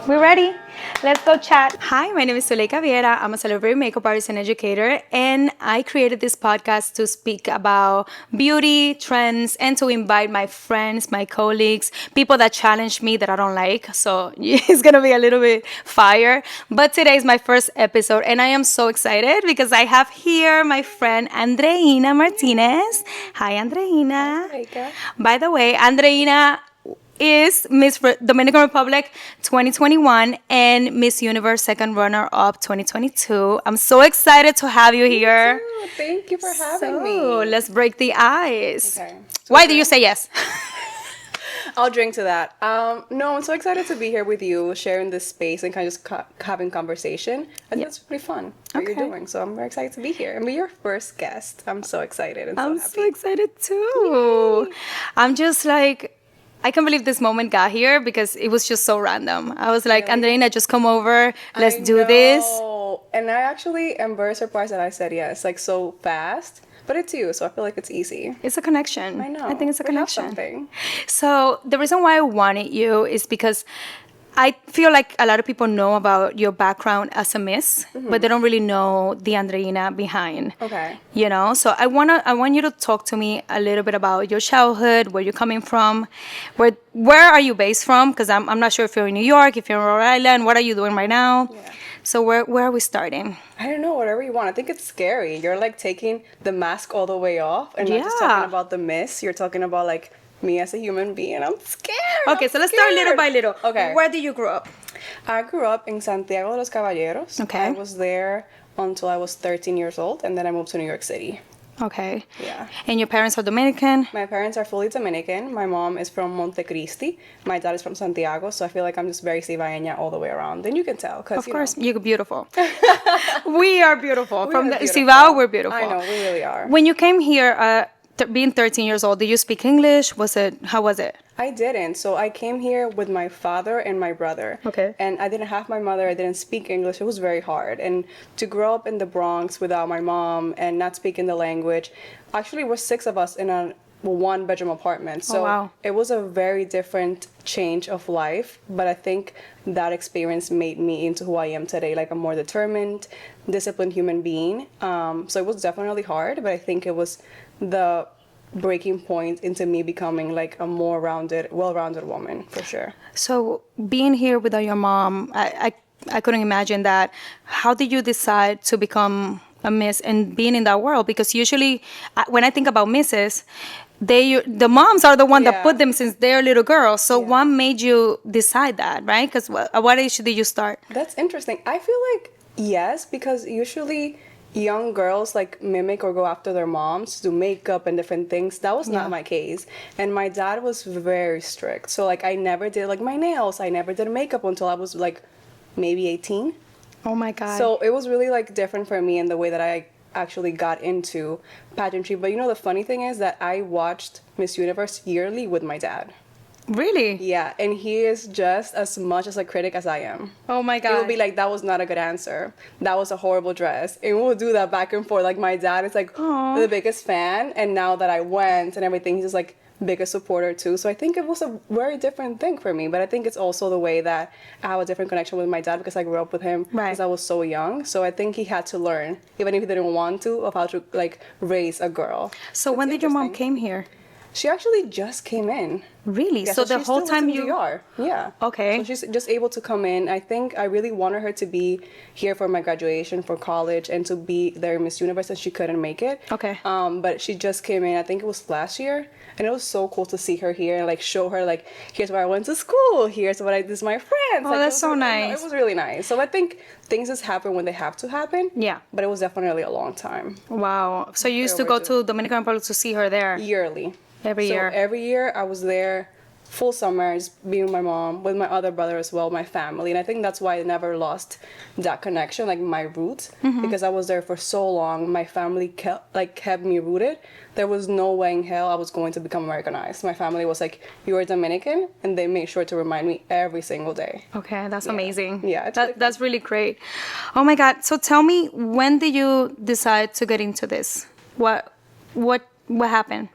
We're ready. Let's go chat. Hi, my name is Zuleika Viera. I'm a celebrity makeup artist and educator, and I created this podcast to speak about beauty, trends, and to invite my friends, my colleagues, people that challenge me that I don't like. So it's going to be a little bit fire. But today is my first episode, and I am so excited because I have here my friend Andreina Martínez. Hi, Andreina. Hi, By the way, Andreina is Miss Dominican Republic 2021 and Miss Universe second runner-up 2022. I'm so excited to have you here. Me too. Thank you for having me. So let's break the ice. Okay. Why do you say yes? I'll drink to that. No, I'm so excited to be here with you, sharing this space and kind of just having conversation. I think it's pretty fun what you're doing. So I'm very excited to be here and be your first guest. I'm so excited and so I'm happy. so excited too. I'm just like, I can't believe this moment got here because it was just so random. I was like, really? Andreina, just come over. Let's do this. And I actually am very surprised that I said yes, like so fast. But it's you, so I feel like it's easy. It's a connection. I know. I think it's a connection. Something. So the reason why I wanted you is because I feel like a lot of people know about your background as a Miss, but they don't really know the Andreina behind. Okay. You know, so I want you to talk to me a little bit about your childhood, where you're coming from, where are you based from? Because I'm not sure if you're in New York, if you're in Rhode Island, what are you doing right now? Yeah. So where are we starting? I don't know, whatever you want. I think it's scary. You're like taking the mask all the way off and not just talking about the Miss. You're talking about like me as a human being. I'm scared. Okay, so let's start little by little. Okay. Where did you grow up? I grew up in Santiago de los Caballeros. Okay. I was there until I was 13 years old, and then I moved to New York City. Okay. Yeah. And your parents are Dominican? My parents are fully Dominican. My mom is from Montecristi. My dad is from Santiago, so I feel like I'm just very cibaeña all the way around. And you can tell. Of course, you're beautiful. We are beautiful. From the Cibao, we're beautiful. I know, we really are. When you came here, being 13 years old, did you speak English? How was it? I didn't. So I came here with my father and my brother. Okay. And I didn't have my mother. I didn't speak English. It was very hard. And to grow up in the Bronx without my mom and not speaking the language, actually, we're 6 of us in a one-bedroom apartment. So It was a very different change of life. But I think that experience made me into who I am today, like a more determined, disciplined human being. So it was definitely hard, but I think it was the breaking point into me becoming like a more well-rounded woman, for sure. So being here without your mom, I couldn't imagine that. How did you decide to become a Miss and being in that world? Because usually when I think about Misses, the moms are the one that put them since they're little girls. So what made you decide that, right? Because at what age did you start? That's interesting. I feel like yes, because usually young girls like mimic or go after their moms, do makeup and different things. That was not my case. And my dad was very strict. So like I never did like my nails. I never did makeup until I was like maybe 18. Oh my God. So it was really like different for me in the way that I actually got into pageantry. But you know, the funny thing is that I watched Miss Universe yearly with my dad. Really? Yeah, and he is just as much as a critic as I am. Oh my God. He will be like, that was not a good answer. That was a horrible dress. And we'll do that back and forth. Like my dad is like the biggest fan. And now that I went and everything, he's just like biggest supporter too. So I think it was a very different thing for me. But I think it's also the way that I have a different connection with my dad because I grew up with him because I was so young. So I think he had to learn, even if he didn't want to, of how to like raise a girl. So when did your mom came here? She actually just came in. Really? Yeah, so the whole time you are. Yeah. Okay. So she's just able to come in. I think I really wanted her to be here for my graduation, for college, and to be there in Miss Universe, and she couldn't make it. Okay. But she just came in. I think it was last year, and it was so cool to see her here and like show her like, here's where I went to school. Here's what this is my friends. Oh, like, that's so nice. It was really nice. So I think things just happen when they have to happen. Yeah. But it was definitely a long time. Wow. So you used to go to Dominican Republic to see her there? Yearly. Every year. Every year I was there full summers, being with my mom, with my other brother as well, my family. And I think that's why I never lost that connection, like my roots, because I was there for so long. My family kept me rooted. There was no way in hell I was going to become Americanized. My family was like, you're Dominican, and they made sure to remind me every single day. Okay, that's amazing. Yeah, that's really great. Oh my God. So tell me, when did you decide to get into this? What happened?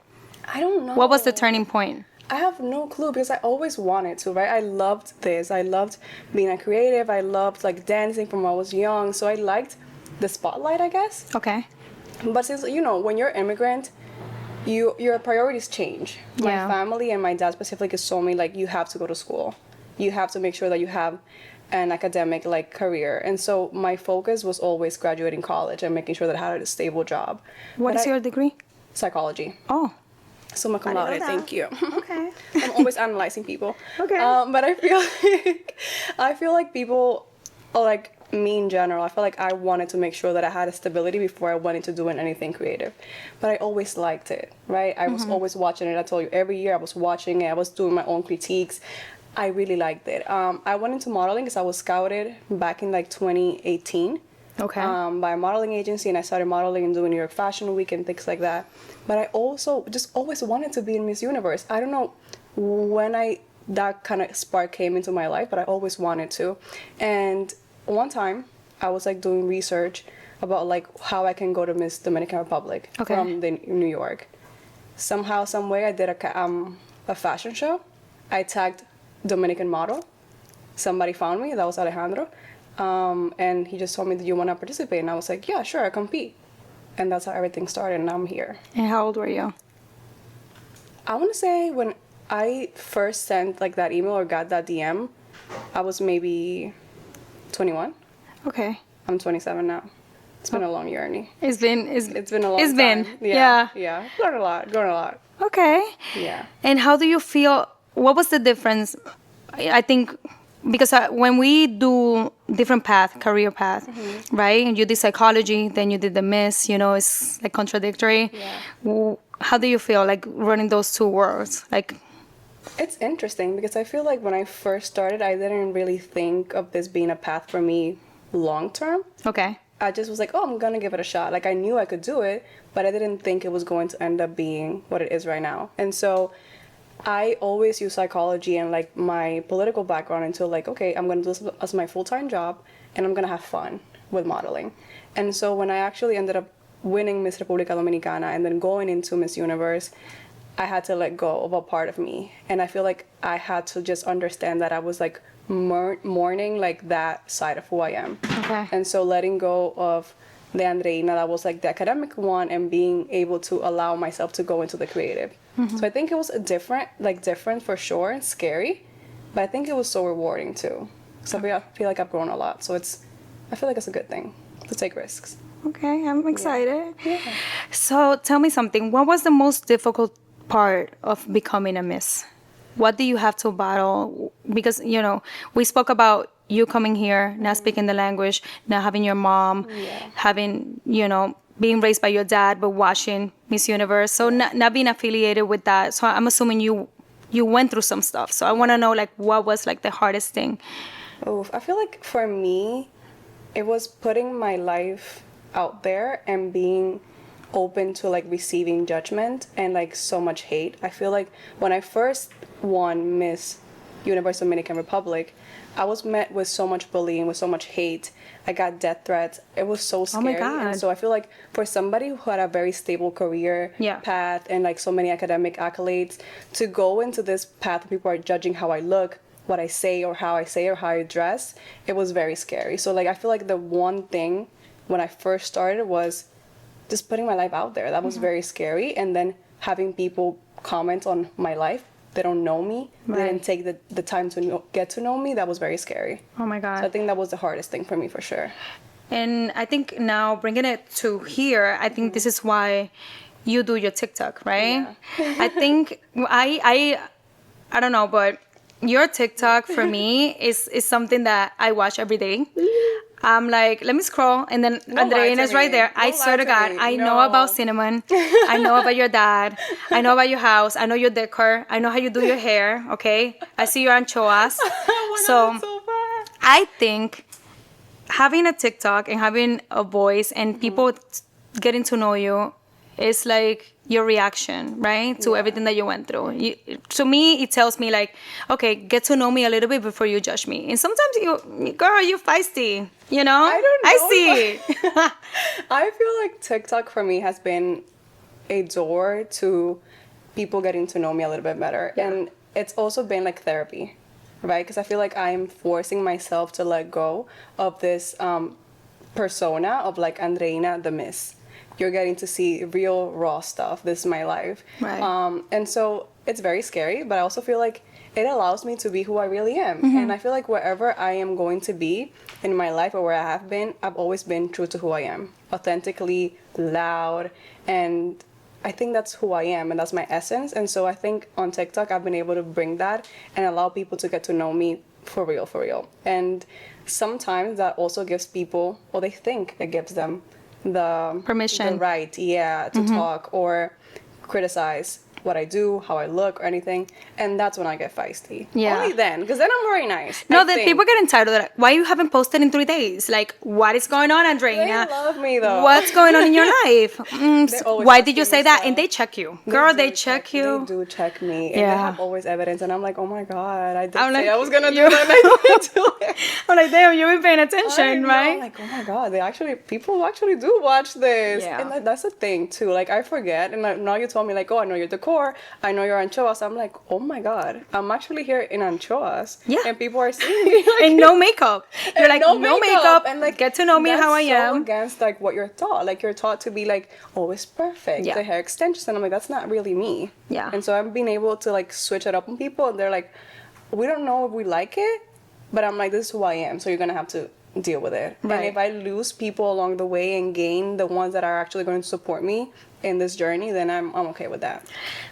I don't know. What was the turning point? I have no clue because I always wanted to, right? I loved this. I loved being a creative. I loved like dancing from when I was young. So I liked the spotlight, I guess. Okay. But since, you know, when you're immigrant, your priorities change. Yeah. My family and my dad specifically told me like you have to go to school. You have to make sure that you have an academic like career. And so my focus was always graduating college and making sure that I had a stable job. What is your degree? Psychology. Oh. Summa cum laude, thank you. Okay. I'm always analyzing people. Okay. But I feel like people, like me in general, I feel like I wanted to make sure that I had a stability before I went into doing anything creative. But I always liked it, right? I was always watching it. I told you, every year I was watching it. I was doing my own critiques. I really liked it. I went into modeling because I was scouted back in like 2018. Okay. By a modeling agency, and I started modeling and doing New York Fashion Week and things like that. But I also just always wanted to be in Miss Universe. I don't know when that kind of spark came into my life, but I always wanted to. And one time I was like doing research about like how I can go to Miss Dominican Republic from New York. Somehow, some way, I did a fashion show. I tagged Dominican model. Somebody found me. That was Alejandro. And he just told me, do you want to participate? And I was like, yeah, sure, I compete. And that's how everything started, and I'm here. And how old were you? I want to say when I first sent like that email or got that DM, I was maybe 21. Okay. I'm 27 now. It's been a long journey. It's been a long time. Yeah. Grown a lot. Okay. Yeah. And how do you feel? What was the difference? I think because when we do different career path, right? And you did psychology, then you did the Miss. You know, it's like contradictory. Yeah. How do you feel like running those two worlds? Like, it's interesting because I feel like when I first started, I didn't really think of this being a path for me long term. Okay. I just was like, oh, I'm gonna give it a shot. Like I knew I could do it, but I didn't think it was going to end up being what it is right now. And so I always use psychology and like my political background until like, okay, I'm gonna do this as my full-time job and I'm gonna have fun with modeling. And so when I actually ended up winning Miss República Dominicana and then going into Miss Universe, I had to let go of a part of me. And I feel like I had to just understand that I was like mourning like that side of who I am. Okay. And so letting go of the Andreina that was like the academic one and being able to allow myself to go into the creative. So I think it was different for sure and scary, but I think it was so rewarding too. So I feel like I've grown a lot. So I feel like it's a good thing to take risks. Okay, I'm excited. Yeah. So tell me something. What was the most difficult part of becoming a Miss? What do you have to battle? Because, you know, we spoke about you coming here, not speaking the language, not having your mom, having, you know, being raised by your dad, but watching Miss Universe. So not being affiliated with that. So I'm assuming you went through some stuff. So I want to know, like, what was, like, the hardest thing? Oh, I feel like for me, it was putting my life out there and being open to, like, receiving judgment and, like, so much hate. I feel like when I first won Miss Universe Dominican Republic, I was met with so much bullying, with so much hate. I got death threats. It was so scary. Oh my God. And so I feel like for somebody who had a very stable career path and like so many academic accolades, to go into this path where people are judging how I look, what I say or how I dress, it was very scary. So like I feel like the one thing when I first started was just putting my life out there. That was very scary. And then having people comment on my life. They don't know me. Right. They didn't take the time to get to know me. That was very scary. Oh my God. So I think that was the hardest thing for me for sure. And I think now bringing it to here, I think this is why you do your TikTok, right? Yeah. I think I don't know, but your TikTok for me is something that I watch every day. I'm like, let me scroll, and then Andreina's right there. I swear to God, I know about cinnamon. I know about your dad. I know about your house. I know your decor. I know how you do your hair, okay? I see your anchoas. So I think having a TikTok and having a voice and people getting to know you is like your reaction, right? To everything that you went through. To me, it tells me like, okay, get to know me a little bit before you judge me. And sometimes you're feisty, you know? I see. I feel like TikTok for me has been a door to people getting to know me a little bit better. Yeah. And it's also been like therapy, right? Because I feel like I'm forcing myself to let go of this persona of like Andreina the Miss. You're getting to see real raw stuff. This is my life. Right. And so it's very scary, but I also feel like it allows me to be who I really am. And I feel like wherever I am going to be in my life or where I have been, I've always been true to who I am. Authentically, loud, and I think that's who I am and that's my essence. And so I think on TikTok, I've been able to bring that and allow people to get to know me for real, for real. And sometimes that also gives people, or they think it gives them the Permission. the right, yeah, to talk or criticize what I do, how I look, or anything, and that's when I get feisty. Yeah. Only then, because then I'm very nice. No, I the think. people get entitled. Like, why you haven't posted in 3 days? Like, what is going on, Andreina? They love me though. What's going on in your life? always Why did you asking say me that? stuff. And they check you, girl. They do check you. They do check me, and Yeah. they have always evidence, and I'm like, oh my god, I did I'm say like, I was gonna do you- that, and I didn't do it. I'm like, damn, you've been paying I attention, know, right? like, oh my god, people actually do watch this. Yeah. And that's the thing too. Like I forget, and now you told me like, oh, I know your decor, I know your anchoas. I'm like, oh my god, I'm actually here in anchoas. Yeah. And people are seeing me like, And no makeup. You're like, no makeup. and like Get to know me that's how I so am. against like what you're taught. Like you're taught to be like always perfect. Yeah. The hair extensions, and I'm like, that's not really me. Yeah. And so I've been able to like switch it up on people, and they're like, we don't know if we like it, but I'm like, this is who I am, so you're gonna have to deal with it. Right. And if I lose people along the way and gain the ones that are actually going to support me in this journey, then I'm okay with that.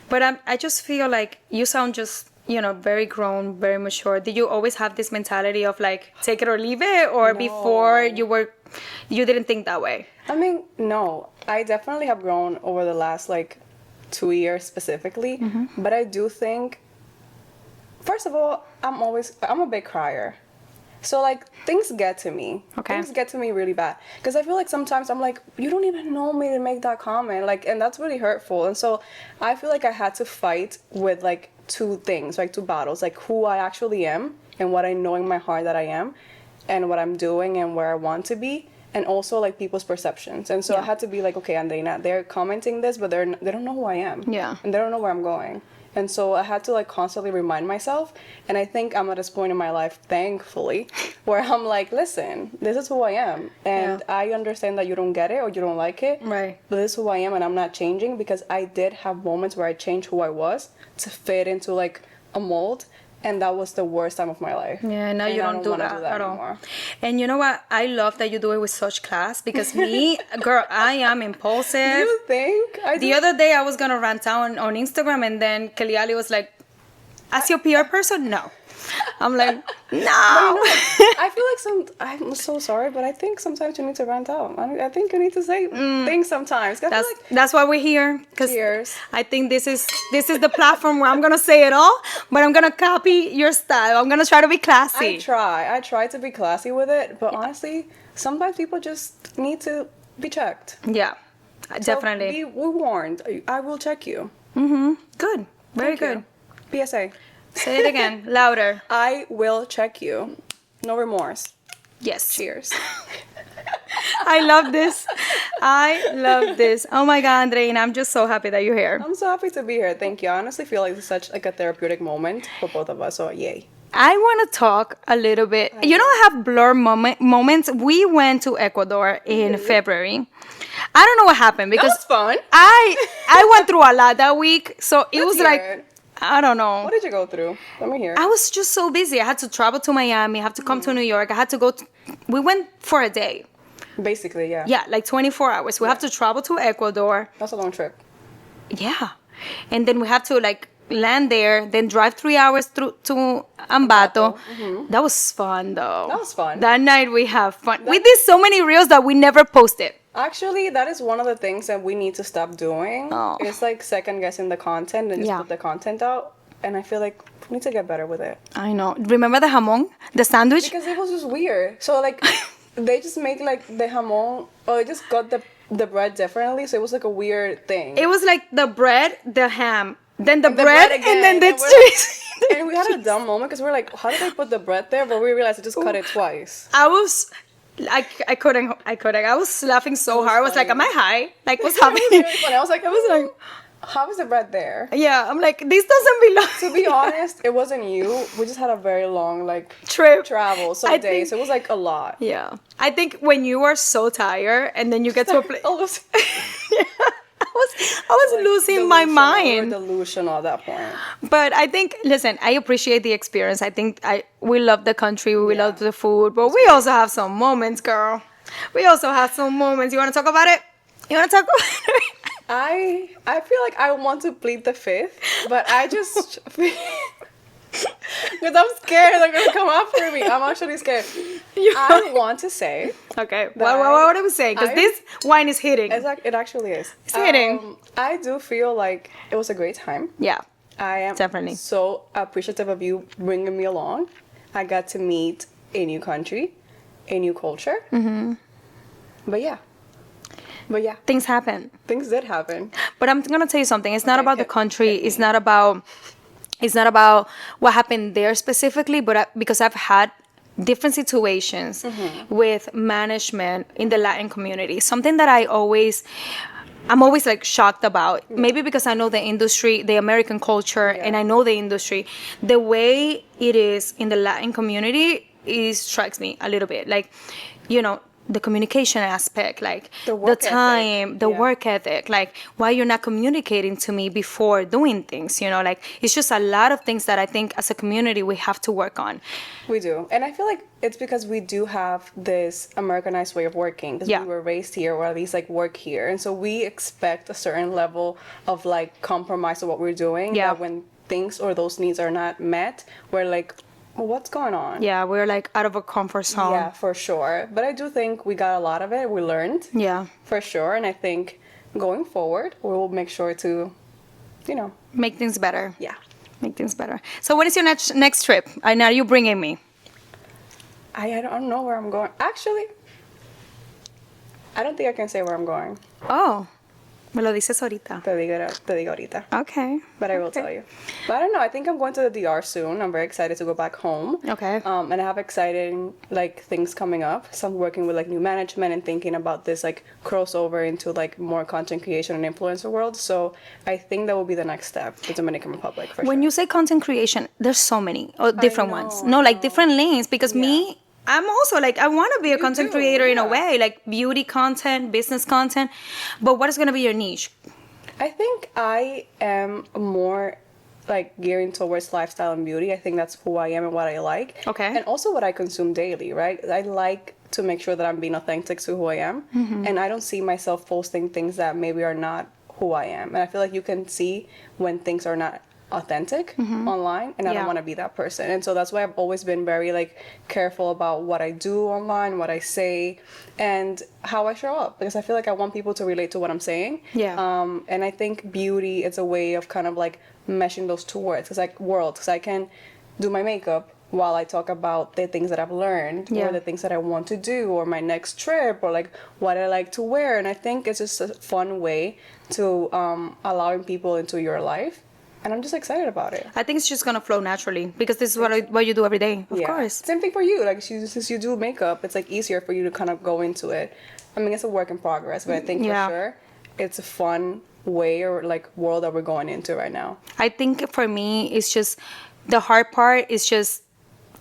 But I just feel like you sound just, very grown, very mature. Did you always have this mentality of like, take it or leave it? Or before you didn't think that way? I mean, no, I definitely have grown over the last like 2 years specifically, but I do think, first of all, I'm a big crier. So like things get to me. Okay. Things get to me really bad. Because I feel like sometimes I'm like, you don't even know me to make that comment. Like, and that's really hurtful. And so I feel like I had to fight with like two battles. Like who I actually am and what I know in my heart that I am and what I'm doing and where I want to be. And also like people's perceptions. And so I had to be like, okay, Andreina, they're commenting this, but they don't know who I am. Yeah. And they don't know where I'm going. And so I had to like constantly remind myself. And I think I'm at this point in my life, thankfully, where I'm like, listen, this is who I am. And I understand that you don't get it or you don't like it. Right. But this is who I am, and I'm not changing, because I did have moments where I changed who I was to fit into like a mold. And that was the worst time of my life. Yeah, now you don't do wanna that at all. anymore. And you know what? I love that you do it with such class, because me, girl, I am impulsive. Do you think? The other day I was gonna rant out on Instagram, and then Keliali was like, "As your PR person, no." I'm like, no. I feel like I'm so sorry, but I think sometimes you need to rant out. I think you need to say things sometimes. That's why we're here. Cheers. I think this is the platform where I'm gonna say it all, but I'm gonna copy your style. I'm gonna try to be classy. I try to be classy with it, but honestly, sometimes people just need to be checked. Yeah, definitely. So be warned. I will check you. Good. Very good. You. PSA. Say it again, louder. I will check you. No remorse. Yes. Cheers. I love this. I love this. Oh my God, Andreina, I'm just so happy that you're here. I'm so happy to be here. Thank you. I honestly feel like this is such like a therapeutic moment for both of us. So yay. I want to talk a little bit. I have blur moments. We went to Ecuador in February. I don't know what happened, because That was fun. I went through a lot that week. So it was like, it. I don't know. What did you go through? Let me hear. I was just so busy. I had to travel to Miami. I had to come to New York. I had to go. We went for a day. Basically, yeah. Yeah, like 24 hours. We have to travel to Ecuador. That's a long trip. Yeah. And then we have to like land there, then drive 3 hours through to Ambato. That was fun though. That was fun. That night we have fun. We did so many reels that we never posted. Actually, that is one of the things that we need to stop doing. Oh. It's like second guessing the content and just put the content out. And I feel like we need to get better with it. I know. Remember the jamon? The sandwich? Because it was just weird. So like they just make like the jamon, or they just got the bread differently. So it was like a weird thing. It was like the bread, the ham, then the The bread, again, and then the and we're cheese. And we had a dumb moment because we're like, how did they put the bread there? But we realized it just cut it twice. I couldn't. I was laughing so hard. I was like, am I high? Like, what's happening? Really funny. I was like, how is the bread there? Yeah, I'm like, this doesn't belong. To be honest, it wasn't you. We just had a very long like Trip. travel, some days. So it was like a lot. Yeah. I think when you are so tired and then you get to a place. I was like losing my mind. We were delusional at that point. But I think, listen, I appreciate the experience. I think we love the country, we love the food, but we also have some moments, girl. We also have some moments. You want to talk about it? You want to talk about it? I feel like I want to plead the fifth, but I just because I'm scared they're gonna come after me. I'm actually scared. I want to say. Okay. What are we saying? Because this wine is hitting. It actually is. It's hitting. I do feel like it was a great time. Yeah. I am definitely so appreciative of you bringing me along. I got to meet a new country, a new culture. Mm-hmm. But yeah. Things happen. Things did happen. But I'm gonna tell you something. It's not about the country. It's not about what happened there specifically. But because I've had different situations with management in the Latin community. Something that I'm always like shocked about. Yeah. Maybe because I know the industry, the American culture, and I know the industry. The way it is in the Latin community strikes me a little bit. Like, the communication aspect, like the time, the work ethic, like why you're not communicating to me before doing things, like it's just a lot of things that I think as a community we have to work on. We do. And I feel like it's because we do have this Americanized way of working because we were raised here or at least like work here. And so we expect a certain level of like compromise of what we're doing. Yeah. That when things or those needs are not met, we're like, well, what's going on? Yeah, we're like out of a comfort zone. Yeah, for sure. But I do think we got a lot of it. We learned. Yeah. For sure. And I think going forward, we will make sure to, make things better. Yeah. Make things better. So when is your next trip? Now you bringing me? I don't know where I'm going. Actually, I don't think I can say where I'm going. Oh. Me lo dices ahorita. Te digo ahorita. Okay. But I will tell you. But I don't know. I think I'm going to the DR soon. I'm very excited to go back home. Okay. And I have exciting things coming up. So I'm working with new management and thinking about this crossover into more content creation and influencer world. So I think that will be the next step, the Dominican Republic for sure. When you say content creation, there's so many different ones. No, different lanes because me. I'm also I want to be a content creator in a way, beauty content, business content. But what is going to be your niche? I think I am more gearing towards lifestyle and beauty. I think that's who I am and what I like. Okay. And also what I consume daily, right? I like to make sure that I'm being authentic to who I am. Mm-hmm. And I don't see myself posting things that maybe are not who I am. And I feel like you can see when things are not authentic online, and I don't want to be that person. And so that's why I've always been very careful about what I do online, what I say, and how I show up, because I feel like I want people to relate to what I'm saying. And I think beauty is a way of kind of meshing those two words, because I can do my makeup while I talk about the things that I've learned or the things that I want to do or my next trip or what I like to wear. And I think it's just a fun way to allowing people into your life. And I'm just excited about it. I think it's just going to flow naturally because this is what you do every day, of course. Same thing for you. Since you do makeup, it's easier for you to kind of go into it. I mean, it's a work in progress, but I think for sure it's a fun way or world that we're going into right now. I think for me, it's just the hard part is just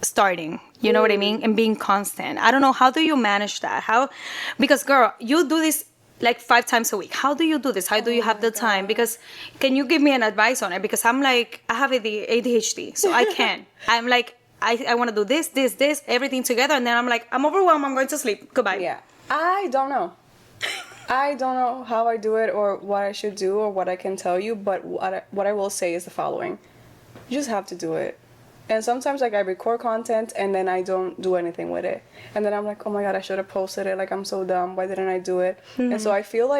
starting. You know what I mean? And being constant. I don't know. How do you manage that? Because girl, you do this 5 times a week. How do you do this? How do you have the time? Because can you give me an advice on it? Because I'm I have ADHD, so I can't. I'm I want to do this, everything together, and then I'm overwhelmed. I'm going to sleep. Goodbye. Yeah. I don't know. I don't know how I do it or what I should do or what I can tell you, but what I will say is the following. You just have to do it. And sometimes I record content and then I don't do anything with it. And then I'm oh my God, I should have posted it. I'm so dumb. Why didn't I do it? Mm-hmm. And so I feel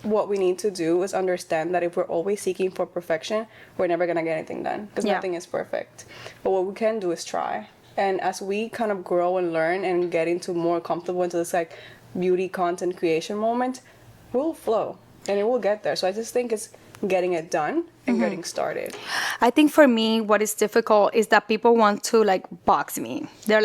what we need to do is understand that if we're always seeking for perfection, we're never going to get anything done because nothing is perfect. But what we can do is try. And as we kind of grow and learn and get into more comfortable into this beauty content creation moment, we'll flow and it will get there. So I just think it's getting it done and getting started. I think for me, what is difficult is that people want to box me. They're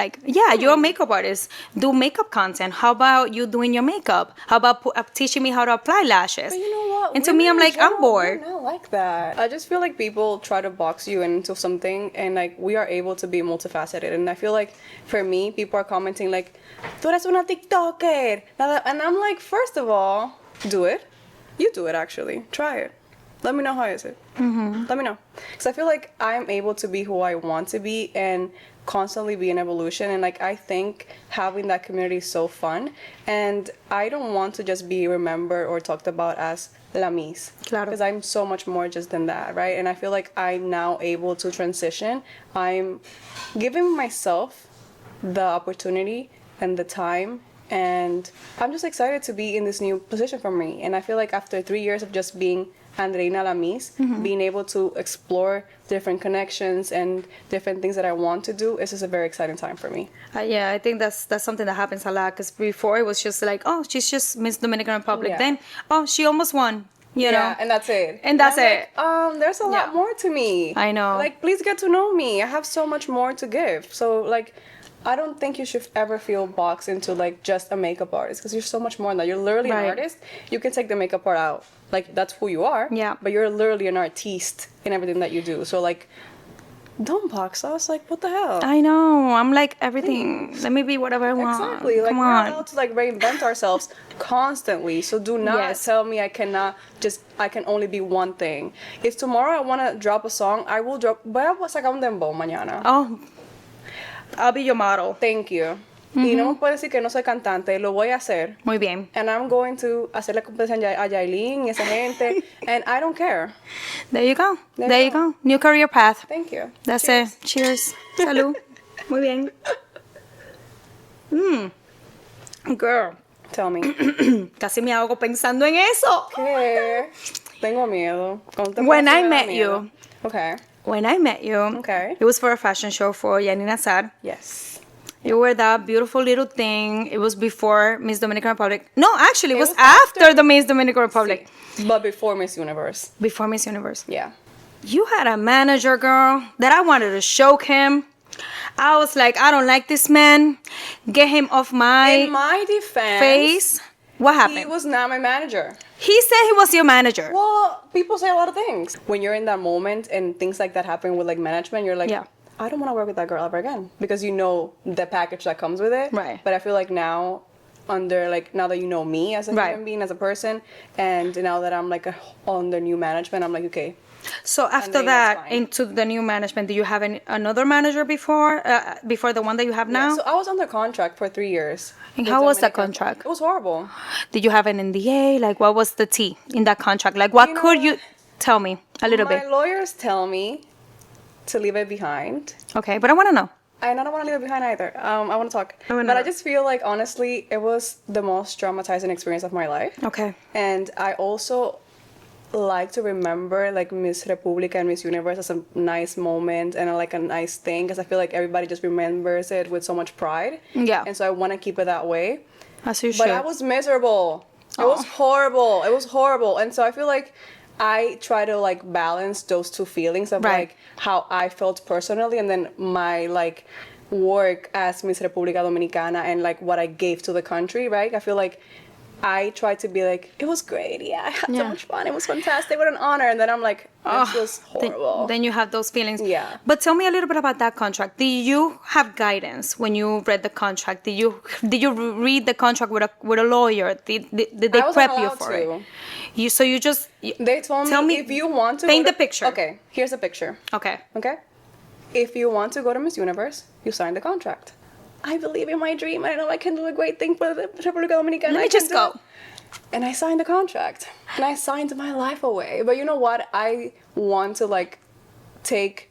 you're a makeup artist. Do makeup content. How about you doing your makeup? How about teaching me how to apply lashes? But you know what? And to me, I'm like, I'm bored. We're not like that. I just feel like people try to box you into something, and like we are able to be multifaceted. And I feel like for me, people are commenting like, "Tú eres una TikToker," and I'm like, first of all, do it. You do it actually. Try it. Let me know how is it. Let me know, because I feel like I'm able to be who I want to be and constantly be in evolution. And like I think having that community is so fun, and I don't want to just be remembered or talked about as la Miss, Claro. because I'm so much more just than that, right? And I feel like I'm now able to transition. I'm giving myself the opportunity and the time, and I'm just excited to be in this new position for me. And I feel like after 3 years of just being Andreina la Miss, being able to explore different connections and different things that I want to do, is just a very exciting time for me. Yeah, I think that's something that happens a lot, because before it was just like, oh, she's just Miss Dominican Republic. Yeah. Then, oh, she almost won. You know, and that's it. And that's I'm it. Like, there's a lot more to me. I know. Like, please get to know me. I have so much more to give. So, like, I don't think you should ever feel boxed into like just a makeup artist, because you're so much more than that. You're literally an artist. You can take the makeup part out. Like, that's who you are. Yeah. But you're literally an artiste in everything that you do. So, like, don't box us. Like, what the hell? I know. I'm like, everything. Let me be whatever I want. Exactly. Like, Come we're on. allowed to like reinvent ourselves constantly. So do not tell me I can only be one thing. If tomorrow I want to drop a song, I will drop. Voy a sacar un dembow mañana. Oh, I'll be your model. Thank you. Y no me puedes decir que no soy cantante. Lo voy a hacer. Muy bien. And I'm going to hacer la competencia a Yailin y esa gente. And I don't care. There you go. There you go. New career path. Thank you. That's Cheers. it. Cheers. Salud. Muy bien. Girl. Tell me. Casi me ahogo pensando en eso. ¿Qué? Tengo miedo. When I met you. Okay. When I met you. Okay. It was for a fashion show for Yanni Nazar. Yes. You were that beautiful little thing. It was before Miss Dominican Republic. No, actually, it was after the Miss Dominican Republic. Sí. But before Miss Universe. Before Miss Universe. Yeah. You had a manager, girl, that I wanted to choke him. I was like, I don't like this man. Get him off my In my defense, face. What happened? he was not my manager. He said he was your manager. Well, people say a lot of things. When you're in that moment and things like that happen with like management, you're like, I don't want to work with that girl ever again, because you know the package that comes with it. Right. But I feel like now, now that you know me as a human being, as a person, and now that I'm like under new management, I'm like, okay. So after that, into the new management, do you have another manager before the one that you have now? Yeah, so I was under contract for 3 years. And how was that contract? It was horrible. Did you have an NDA? Like, what was the T in that contract? Like, what could you tell me a little bit? My lawyers tell me to leave it behind. Okay, but I want to know. And I don't want to leave it behind either. I want to talk. But I just feel like, honestly, it was the most traumatizing experience of my life. Okay. And I also like to remember like Miss Republica and Miss Universe as a nice moment and like a nice thing, because I feel like everybody just remembers it with so much pride. Yeah. And so I want to keep it that way. As you should. But I was miserable. It was horrible. It was horrible. And so I feel like I try to like balance those two feelings of like how I felt personally and then my like work as Miss República Dominicana and like what I gave to the country, right? I feel like I tried to be like, it was great, I had so much fun, it was fantastic, what an honor, and then I'm like, this was horrible. Then you have those feelings. Yeah. But tell me a little bit about that contract. Did you have guidance when you read the contract? Did you read the contract with a lawyer? Did they prep you for it? They told me if you want to paint the picture. Okay, here's a picture. Okay. If you want to go to Miss Universe, you sign the contract. I believe in my dream. I know I can do a great thing for the República Dominicana. Let me just go. And I signed the contract. And I signed my life away. But you know what? I want to like take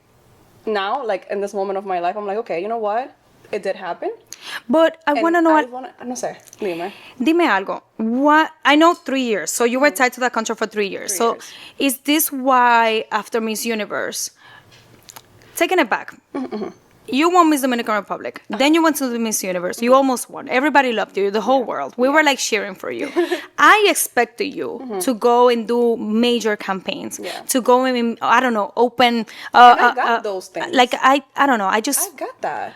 now, like in this moment of my life, I'm like, okay, you know what? It did happen. But I want to know. No sé, dime. Dime algo. What? I know 3 years. So you were tied to that contract for 3 years. So is this why after Miss Universe, taking it back, you won Miss Dominican Republic. Then you went to the Miss Universe. You almost won. Everybody loved you. The whole world. We were like cheering for you. I expected you to go and do major campaigns. To go and, I don't know, open. And I got those things. Like, I don't know. I got that.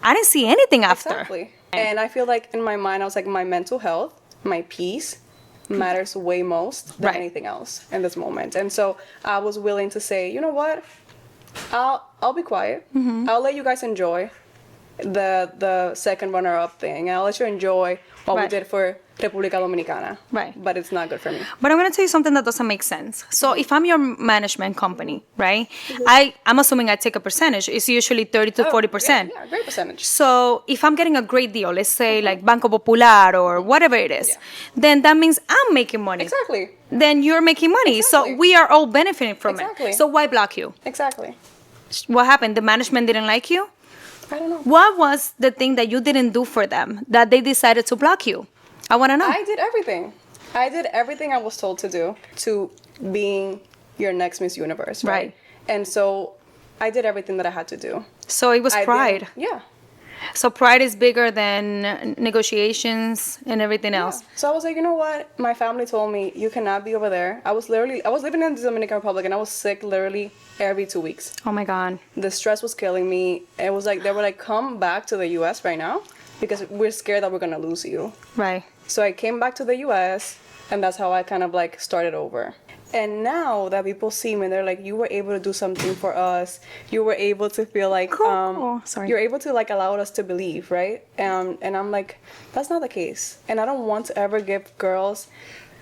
I didn't see anything after. Exactly. And I feel like in my mind, I was like, my mental health, my peace, matters way most than anything else in this moment. And so I was willing to say, you know what? I'll be quiet. I'll let you guys enjoy the second runner-up thing. I'll let you enjoy what we did for República Dominicana. Right. But it's not good for me. But I'm going to tell you something that doesn't make sense. So if I'm your management company, right, I'm assuming I take a percentage. It's usually 30 to 40%. Yeah, great percentage. So if I'm getting a great deal, let's say like Banco Popular or whatever it is, then that means I'm making money. Exactly. Then you're making money. Exactly. So we are all benefiting from Exactly. it. So why block you? Exactly. What happened? The management didn't like you? I don't know. What was the thing that you didn't do for them that they decided to block you? I want to know. I did everything. I did everything I was told to do to being your next Miss Universe, right? And so I did everything that I had to do. So it was pride. Yeah. So pride is bigger than negotiations and everything else. So I was like, you know what? My family told me you cannot be over there. I was living in the Dominican Republic and I was sick literally every 2 weeks. Oh my God. The stress was killing me. It was like, they were like, come back to the US right now because we're scared that we're going to lose you. Right. So I came back to the US and that's how I kind of like started over. And now that people see me, they're like, you were able to do something for us. You were able to feel like, you're able to like allow us to believe, right? And I'm like, that's not the case. And I don't want to ever give girls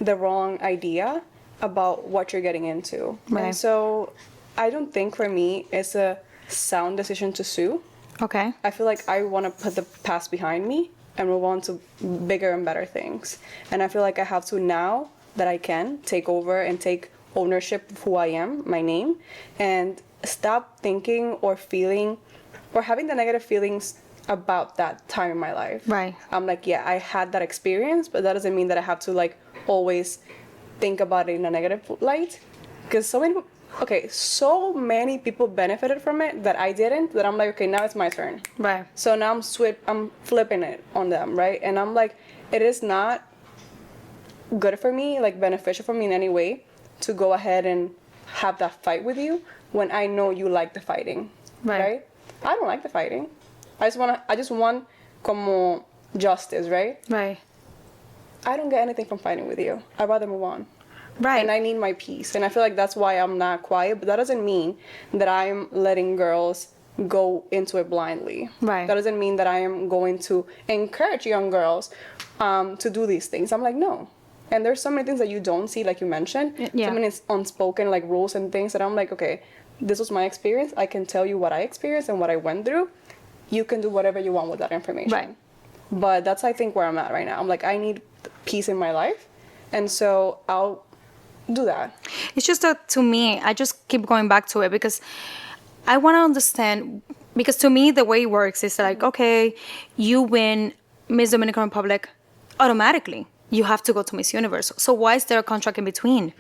the wrong idea about what you're getting into. Right. And so I don't think for me it's a sound decision to sue. Okay. I feel like I want to put the past behind me and move on to bigger and better things. And I feel like I have to now that I can take over and take ownership of who I am, my name, and stop thinking or feeling or having the negative feelings about that time in my life. Right. I'm like, yeah, I had that experience, but that doesn't mean that I have to like always think about it in a negative light. Because so many people benefited from it that I didn't, that I'm like, okay, now it's my turn. Right. So now I'm flipping it on them, right? And I'm like, it is not good for me, like beneficial for me in any way to go ahead and have that fight with you when I know you like the fighting. Right? I don't like the fighting. I just want como justice, right? Right. I don't get anything from fighting with you. I'd rather move on. Right. And I need my peace. And I feel like that's why I'm not quiet, but that doesn't mean that I'm letting girls go into it blindly. Right. That doesn't mean that I am going to encourage young girls to do these things. I'm like, no. And there's so many things that you don't see, like you mentioned. Yeah. So many unspoken like rules and things that I'm like, okay, this was my experience. I can tell you what I experienced and what I went through. You can do whatever you want with that information. Right. But that's, I think, where I'm at right now. I'm like, I need peace in my life. And so I'll do that. It's just that to me, I just keep going back to it because I want to understand, because to me, the way it works is like, okay, you win Miss Dominican Republic automatically. You have to go to Miss Universe. So why is there a contract in between?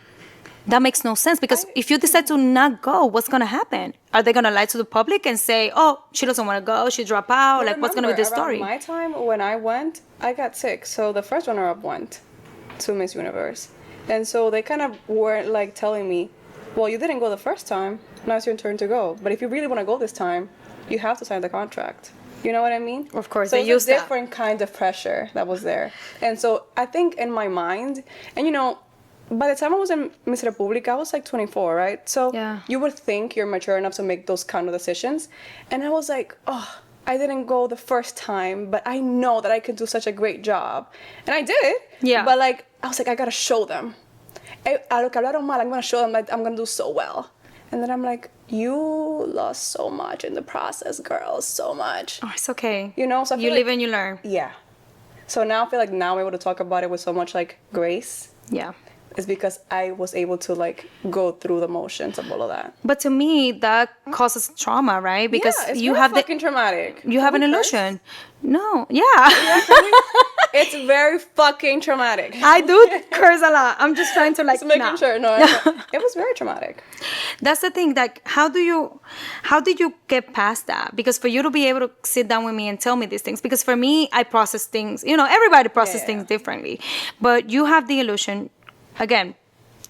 That makes no sense because if you decide to not go, what's going to happen? Are they going to lie to the public and say, oh, she doesn't want to go, she dropped out? Like, what's going to be the story? My time, when I went, I got sick. So the first runner-up went to Miss Universe. And so they kind of were like telling me, well, you didn't go the first time. Now it's your turn to go. But if you really want to go this time, you have to sign the contract. You know what I mean? Of course, so they it's use a different kind of pressure that was there. And so I think in my mind, and you know, by the time I was in Miss Republica, I was like 24, right? So you would think you're mature enough to make those kind of decisions. And I was like, oh, I didn't go the first time, but I know that I could do such a great job. And I did. Yeah. But like, I was like, I gotta show them. A lo que hablaron mal, I'm gonna show them that I'm gonna do so well. And then I'm like, you lost so much in the process, girl, so much. Oh, it's okay. You know, so I feel you live and you learn. Yeah. So now I feel like now I'm able to talk about it with so much like grace. Yeah. It's because I was able to like go through the motions of all of that. But to me, that causes trauma, right? Because it's you very have fucking traumatic. You have an illusion. No, yeah. It's very fucking traumatic. I do curse a lot. I'm just trying to like making sure. No, it was very traumatic. That's the thing. Like, how did you get past that? Because for you to be able to sit down with me and tell me these things, because for me, I process things. You know, everybody processes things differently. But you have the illusion. Again,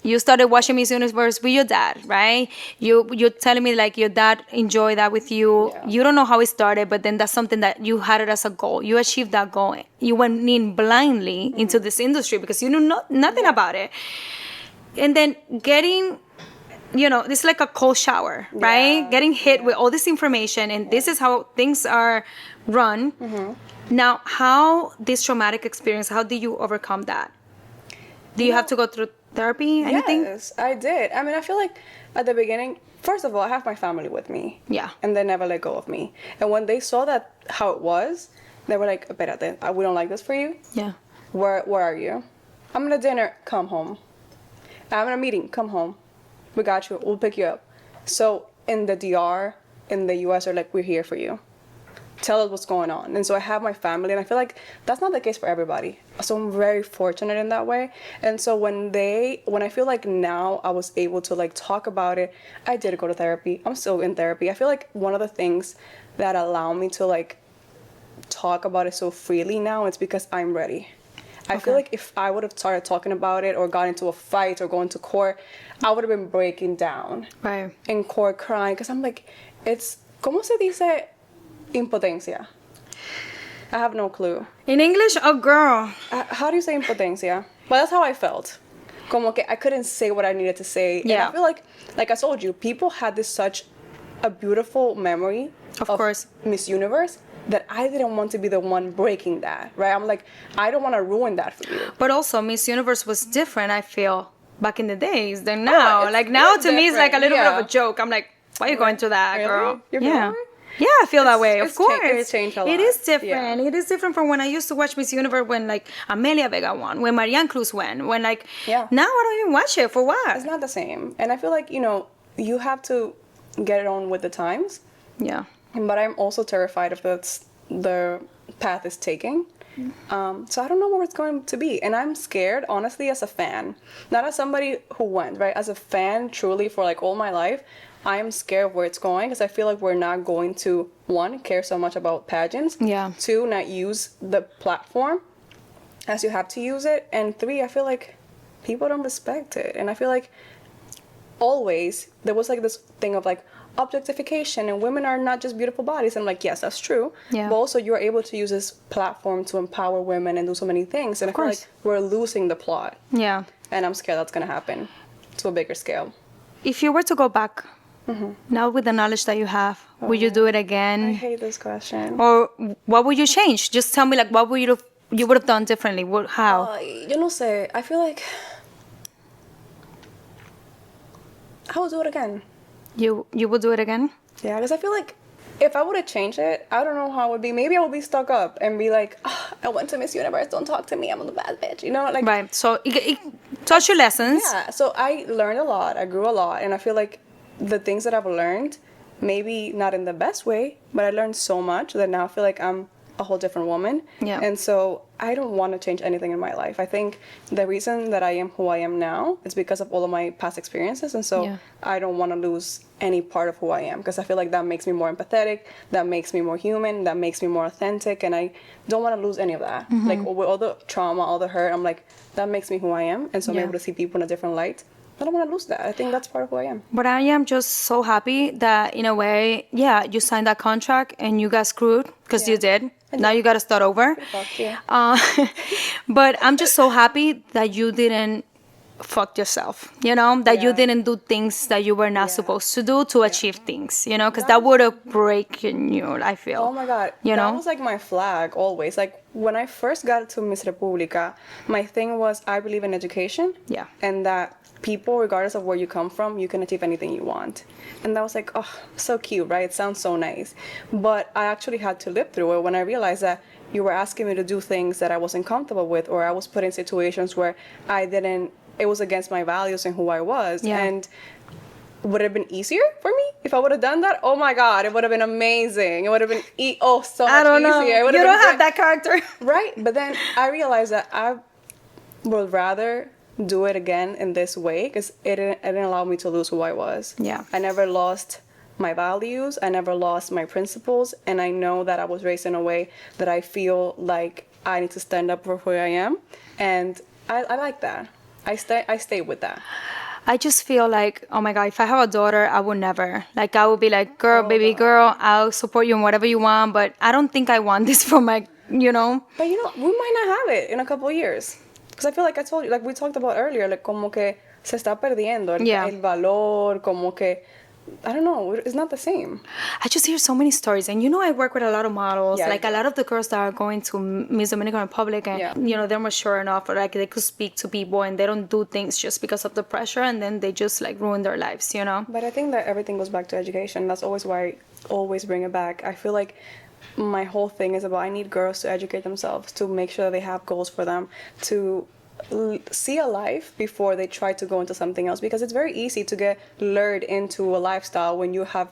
You started watching Miss Universe with your dad, right? You're telling me like your dad enjoyed that with you. Yeah. You don't know how it started, but then that's something that you had it as a goal. You achieved that goal. You went in blindly into this industry because you knew nothing about it. And then getting, this is like a cold shower, right? Yeah. Getting hit with all this information, and this is how things are run. Now, how this traumatic experience, how did you overcome that? Do you have to go through therapy, anything? Yes, I did. I mean, I feel like at the beginning, first of all, I have my family with me. Yeah. And they never let go of me. And when they saw that how it was, they were like, espérate, we don't like this for you. Yeah. Where are you? I'm in a dinner, come home. I'm in a meeting, come home. We got you, we'll pick you up. So in the DR, in the US, are like, we're here for you. Tell us what's going on. And so I have my family, and I feel like that's not the case for everybody. So I'm very fortunate in that way. And so when I feel like now I was able to like talk about it, I did go to therapy. I'm still in therapy. I feel like one of the things that allow me to like talk about it so freely now, it's because I'm ready. I feel like if I would have started talking about it or got into a fight or going to court, I would have been breaking down in court crying, because I'm like, it's, ¿cómo se dice impotencia? I have no clue. In English, oh girl. How do you say impotencia? But that's how I felt. Como que I couldn't say what I needed to say. Yeah. And I feel like I told you, people had this such a beautiful memory Of course. Miss Universe, that I didn't want to be the one breaking that, right? I'm like, I don't want to ruin that for you. But also, Miss Universe was different, I feel, back in the days than now. it's like now, to me, it's like a little bit yeah. of a joke. I'm like, why are you going through that, Really? girl? You feel Yeah. that way? Yeah, I feel that way. Of course, It's changed a lot. It is different. Yeah. It is different from when I used to watch Miss Universe, when like Amelia Vega won, when Marianne Cruz won, when like Yeah. now I don't even watch it for what? It's not the same. And I feel like, you have to get it on with the times. Yeah. But I'm also terrified of the path it's taking. So I don't know where it's going to be. And I'm scared, honestly, as a fan. Not as somebody who went, right? As a fan, truly, for like all my life, I am scared of where it's going, because I feel like we're not going to, one, care so much about pageants. Yeah. Two, not use the platform as you have to use it. And three, I feel like people don't respect it. And I feel like always there was like this thing of like objectification, and women are not just beautiful bodies. And I'm like, yes, that's true. Yeah. But also you're able to use this platform to empower women and do so many things. And I feel course. like we're losing the plot. Yeah. And I'm scared that's going to happen to a bigger scale. If you were to go back, now with the knowledge that you have, would you do it I again? hate this question. Or what would you change? Just tell me, like, what would you would have done differently? How? Yo no sé. I feel like I would do it again. You would do it again? Yeah, because I feel like if I would have changed it, I don't know how it would be. Maybe I would be stuck up and be like, I went to Miss Universe, don't talk to me, I'm the bad bitch. Like Right. So it taught you lessons. yeah. So I learned a lot. I grew a lot, and I feel like the things that I've learned, maybe not in the best way, but I learned so much that now I feel like I'm a whole different woman. Yeah. And so I don't want to change anything in my life. I think the reason that I am who I am now is because of all of my past experiences, and so Yeah. I don't want to lose any part of who I am, because I feel like that makes me more empathetic, that makes me more human, that makes me more authentic, and I don't want to lose any of that. Like with all the trauma, all the hurt, I'm like, that makes me who I am, and so I'm Yeah. able to see people in a different light. I don't want to lose that. I think that's part of who I am. But I am just so happy that, in a way, yeah, you signed that contract and you got screwed, because Yeah. you did. Now you got to start over. Fuck, yeah. But I'm just so happy that you didn't fuck yourself, that you Yeah. didn't do things that you were not Yeah. supposed to do to achieve things, because that would have broken you, I feel. Oh my God. That was like my flag always. Like when I first got to Miss República, my thing was I believe in education. Yeah. And that people, regardless of where you come from, you can achieve anything you want. And that was like, oh, so cute, right? It sounds so nice. But I actually had to live through it when I realized that you were asking me to do things that I wasn't comfortable with, or I was put in situations where it was against my values and who I was. Yeah. And would it have been easier for me if I would have done that? Oh my God, it would have been amazing. It would have been so much I don't know. easier. You don't have that character. Right? But then I realized that I would rather do it again in this way, because it didn't allow me to lose who I was. Yeah. I never lost my values. I never lost my principles. And I know that I was raised in a way that I feel like I need to stand up for who I am. And I like that. I stay with that. I just feel like, oh my God, if I have a daughter, I would never. Like, I would be like, girl, baby girl, I'll support you in whatever you want, but I don't think I want this for my, you know. But you know, we might not have it in a couple of years. Because I feel like I told you, like we talked about earlier, like como que se está perdiendo el valor, como que, I don't know, it's not the same. I just hear so many stories. And you know, I work with a lot of models. Like a lot of the girls that are going to Miss Dominican Republic and, you know, they're mature enough or like they could speak to people and they don't do things just because of the pressure and then they just like ruin their lives, you know? But I think that everything goes back to education. That's always why I always bring it back. I feel like my whole thing is about I need girls to educate themselves, to make sure that they have goals for them, to see a life before they try to go into something else, because it's very easy to get lured into a lifestyle when you have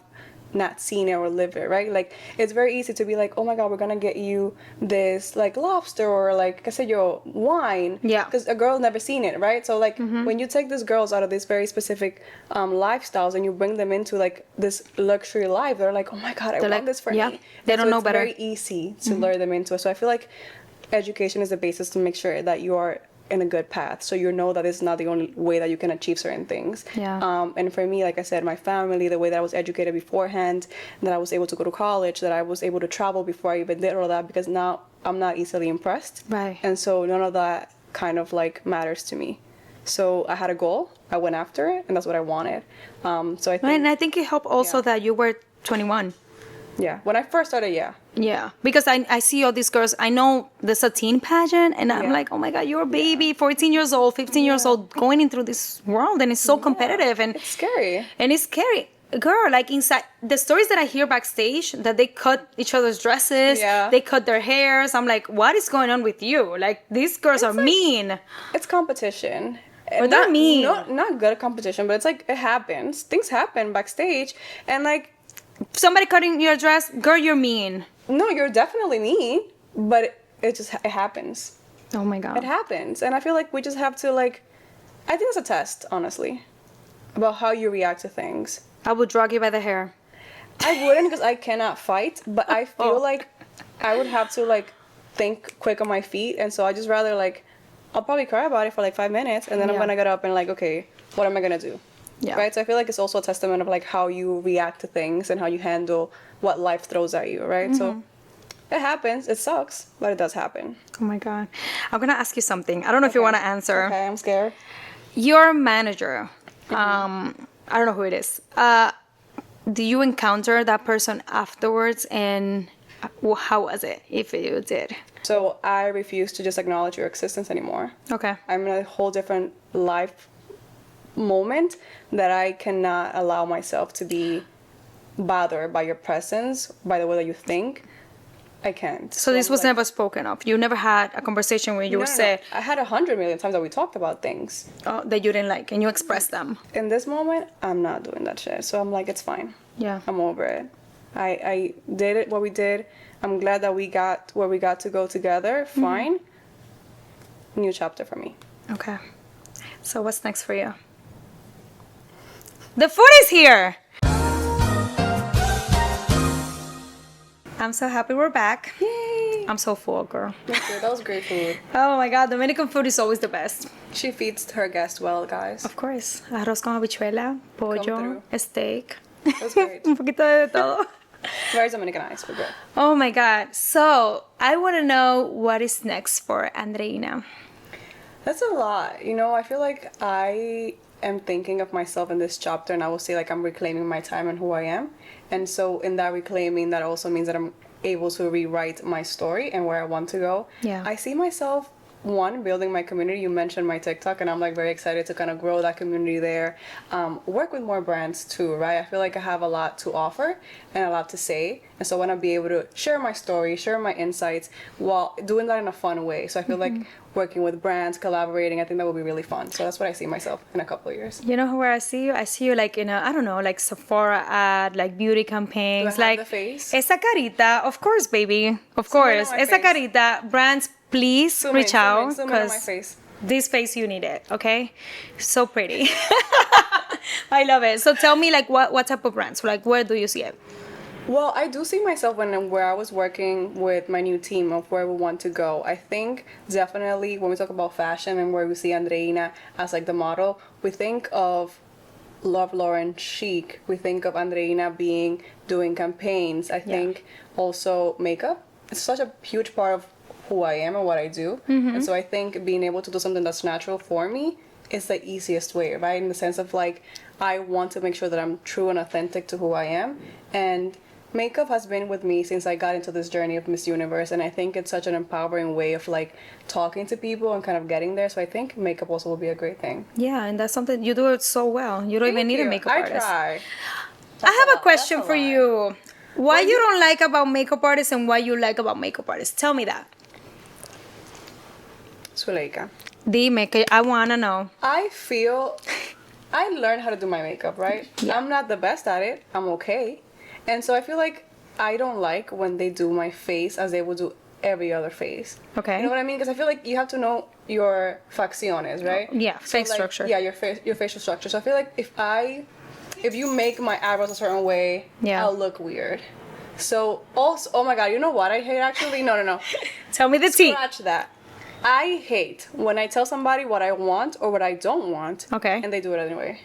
not seen it or lived it, right? Like it's very easy to be like, oh my God, we're gonna get you this like lobster or like I said, your wine, because a girl never seen it, right? So like when you take these girls out of these very specific lifestyles and you bring them into like this luxury life, they're like, oh my God, I want this for me. They don't know better. It's very easy to lure them into it. So I feel like education is the basis to make sure that you are in a good path, so you know that it's not the only way that you can achieve certain things. And for me, like I said, my family, the way that I was educated beforehand, that I was able to go to college, that I was able to travel before I even did all that, because now I'm not easily impressed, and so none of that kind of like matters to me. So I had a goal, I went after it, and that's what I wanted. So I think, and I think it helped also that you were 21. When I first started, because I see all these girls. I know there's a teen pageant, and I'm like, oh my God, you're a baby, 14 years old, 15 years old, going in through this world, and it's so competitive, and it's scary. And it's scary. Girl, like inside the stories that I hear backstage, that they cut each other's dresses, they cut their hairs. I'm like, what is going on with you? Like these girls are mean. It's competition. Or they're mean. Not good at competition, but it's like it happens. Things happen backstage, and like. Somebody cutting your dress, girl, you're mean. No, you're definitely mean, but it happens. Oh my God. It happens. And I feel like we just have to like, I think it's a test, honestly, about how you react to things. I would drag you by the hair. I wouldn't, because I cannot fight, but I feel like I would have to like think quick on my feet, and so I just rather like, I'll probably cry about it for like 5 minutes, and then I'm gonna get up and like, okay, what am I gonna do? Right, so I feel like it's also a testament of like how you react to things and how you handle what life throws at you, right? So it happens, it sucks, but it does happen. Oh my God, I'm gonna ask you something. I don't know if you want to answer. Okay, I'm scared. Your manager, I don't know who it is. Do you encounter that person afterwards, and how was it, if you did? So I refuse to just acknowledge your existence anymore. Okay. I'm in a whole different life moment that I cannot allow myself to be bothered by your presence, by the way that you think. I can't. So this was never spoken of. You never had a conversation where you would say. I had 100 million times that we talked about things that you didn't like, and you expressed them. In this moment, I'm not doing that shit. So I'm like, it's fine. I'm over it. I did it, what we did. I'm glad that we got where we got to go together. Fine. New chapter for me. Okay. So what's next for you? The food is here! I'm so happy we're back. Yay! I'm so full, girl. Thank you. That was great food. Oh my God, Dominican food is always the best. She feeds her guests well, guys. Of course. Arroz con habichuela, pollo, steak. That was great. Un poquito de todo. Very Dominicanized, but good. Oh my God. So, I want to know what is next for Andreina. That's a lot. You know, I feel like I am thinking of myself in this chapter, and I will say like I'm reclaiming my time and who I am. And so in that reclaiming, that also means that I'm able to rewrite my story and where I want to go. I see myself, one, building my community. You mentioned my TikTok, and I'm like very excited to kind of grow that community there. Work with more brands too, right? I feel like I have a lot to offer and a lot to say, and so I want to be able to share my story, share my insights, while doing that in a fun way. So I feel like working with brands, collaborating, I think that will be really fun. So that's what I see myself in a couple of years. You know where I see you? I see you like in a, I don't know, like Sephora ad, like beauty campaigns. Do I have like the face? Esa carita, of course, baby. Of course. Esa carita, brands, please reach out. Zoom in on my face. This face, you need it, okay? So pretty. I love it. So tell me, like, what type of brands? Like, where do you see it? Well, I do see myself where I was working with my new team of where we want to go. I think definitely when we talk about fashion and where we see Andreina as like the model, we think of Love Lauren chic. We think of Andreina doing campaigns. I think also makeup. It's such a huge part of who I am and what I do. And so I think being able to do something that's natural for me is the easiest way, right? In the sense of like, I want to make sure that I'm true and authentic to who I am. And makeup has been with me since I got into this journey of Miss Universe, and I think it's such an empowering way of like talking to people and kind of getting there. So I think makeup also will be a great thing. Yeah, and that's something you do it so well. You don't even need a makeup artist. I try. I have a question for you. What you don't like about makeup artists and what you like about makeup artists? Tell me that. Zuleika. Dime, que I wanna know. I feel I learned how to do my makeup, right? Yeah. I'm not the best at it. I'm okay. And so I feel like I don't like when they do my face as they would do every other face. Okay. You know what I mean? Because I feel like you have to know your facciones, right? Yeah, face structure. Yeah, your facial structure. So I feel like if you make my eyebrows a certain way, I'll look weird. So also, oh my god, you know what I hate actually? No. Tell me the tea. Scratch that. I hate when I tell somebody what I want or what I don't want. Okay. And they do it anyway.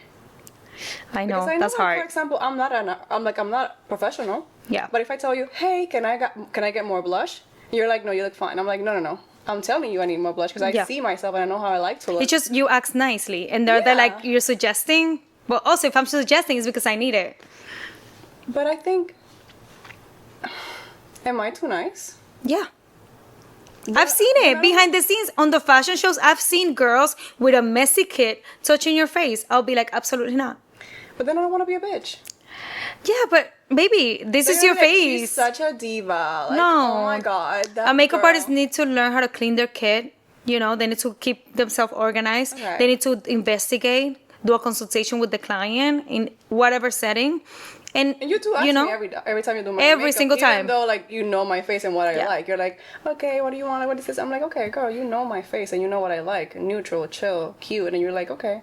I know, Because that's hard. For example, I'm not professional. Yeah. But if I tell you, hey, can I get more blush? You're like, no, you look fine. I'm like, no. I'm telling you I need more blush because I see myself and I know how I like to look. It's just you ask nicely, and they're like you're suggesting. Well, also if I'm suggesting, it's because I need it. But I think, am I too nice? Yeah. I've seen it behind the scenes on the fashion shows. I've seen girls with a messy kit touching your face. I'll be like, absolutely not. But then I don't want to be a bitch. Yeah, but baby, this is your face. She's such a diva. Like, No. Oh my god. A makeup artist needs to learn how to clean their kit. You know, they need to keep themselves organized. Okay. They need to investigate, do a consultation with the client in whatever setting. And you do ask me every time you do my every makeup, single time. Even though like you know my face and what I Yeah. like, you're like, okay, what do you want? What is this? I'm like, okay, girl, you know my face and you know what I like, neutral, chill, cute, and you're like, okay.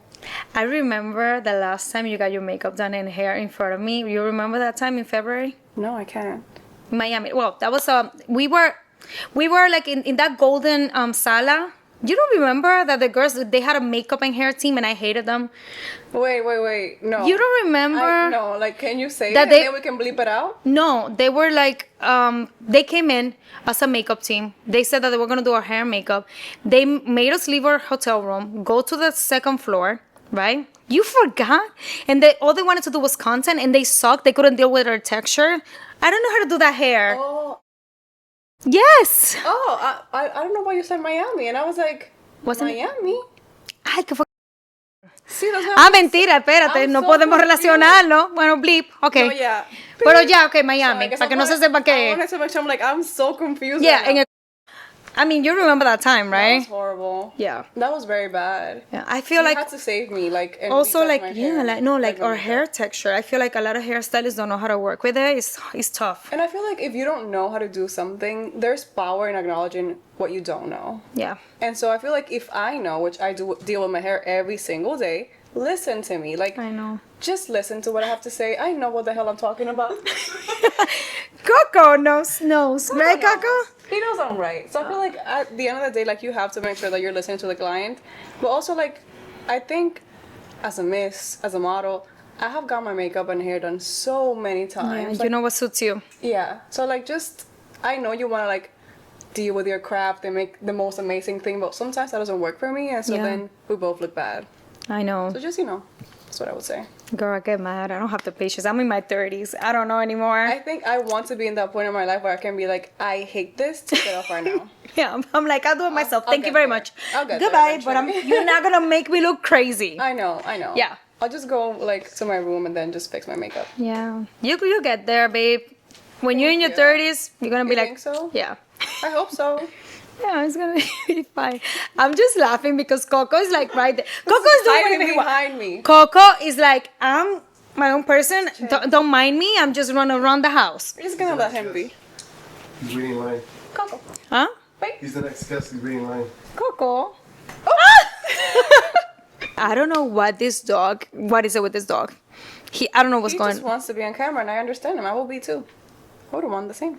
I remember the last time you got your makeup done and hair in front of me. You remember that time in February? No, I can't. Miami. Well, that was we were like in that golden sala. You don't remember that the girls, they had a makeup and hair team and I hated them? Wait. No. You don't remember? No, like, can you say that it and then we can bleep it out? No, they were like, they came in as a makeup team. They said that they were going to do our hair and makeup. They made us leave our hotel room, go to the second floor, right? You forgot? And all they wanted to do was content and they sucked. They couldn't deal with our texture. I don't know how to do that hair. Oh. Yes. Oh, I don't know why you said Miami. And I was like, Wasn't it? Miami? Ay, qué fue. Sí, that's Ah, mentira, espérate, no so podemos confused. relacionarlo. Bueno, bleep, ok. No, yeah. Pero ya, ok, Miami, para que no se sepa I que... wanted to make sure, I'm like, I'm so confused. Yeah, right now. I mean, you remember that time, That right? was horrible. Yeah. That was very bad. Yeah, I feel You like... had to save me, like, and Also, retouch like, my yeah, hair, like, no, like my our makeup. hair texture. I feel like a lot of hairstylists don't know how to work with it. It's tough. And I feel like if you don't know how to do something, there's power in acknowledging what you don't know. Yeah. And so I feel like if I know, which I do deal with my hair every single day, listen to me. Like, I know. just listen to what I have to say. I know what the hell I'm talking about. Coco knows, right, Coco? He knows I'm right. So I feel like at the end of the day, like, you have to make sure that you're listening to the client. But also, like, I think as a miss, as a model, I have got my makeup and hair done so many times. Yeah, you know what suits you. Yeah. So, like, just, I know you want to, like, deal with your craft and make the most amazing thing, but sometimes that doesn't work for me. And so then we both look bad. I know. So just, that's what I would say. Girl, I get mad. I don't have the patience. I'm in my 30s. I don't know anymore. I think I want to be in that point in my life where I can be like, I hate this, take it off right now. Yeah, I'm like, I'll do it myself. I'll Thank you get very there. much. I'll get there Goodbye, but eventually. you're not gonna make me look crazy. I know. Yeah. I'll just go, like, to my room and then just fix my makeup. Yeah. You get there, babe. When you're in your you. 30s, you're gonna be You like, think so? Yeah. I hope so. Yeah, it's gonna be fine. I'm just laughing because Coco is like right there. Coco is doing Hiding whatever he wants. behind me. Coco is like, I'm my own person. Don't mind me. I'm just running around the house. We're just gonna let him be. He's reading line. Coco. Huh? He's the next guest. He's reading line. Coco. I don't know what is it with this dog? I don't know what's He going just wants to be on camera and I understand him. I will be too. would want the same.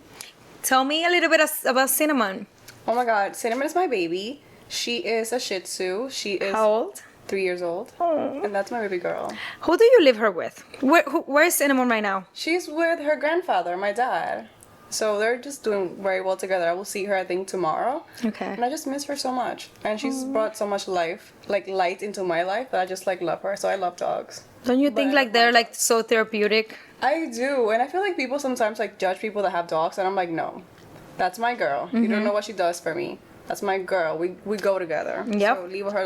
Tell me a little bit about Cinnamon. Oh my God, Cinnamon is my baby. She is a Shih Tzu. She is How old? 3 years old. Oh. And that's my baby girl. Who do you leave her with? Where's Cinnamon right now? She's with her grandfather, my dad. So they're just doing very well together. I will see her, I think, tomorrow. Okay. And I just miss her so much. And she's brought so much light into my life that I just love her. So I love dogs. Don't you think they're so therapeutic? I do. And I feel like people sometimes judge people that have dogs. And I'm like, no, that's my girl. You don't know what she does for me. That's my girl. We go together. Yep. So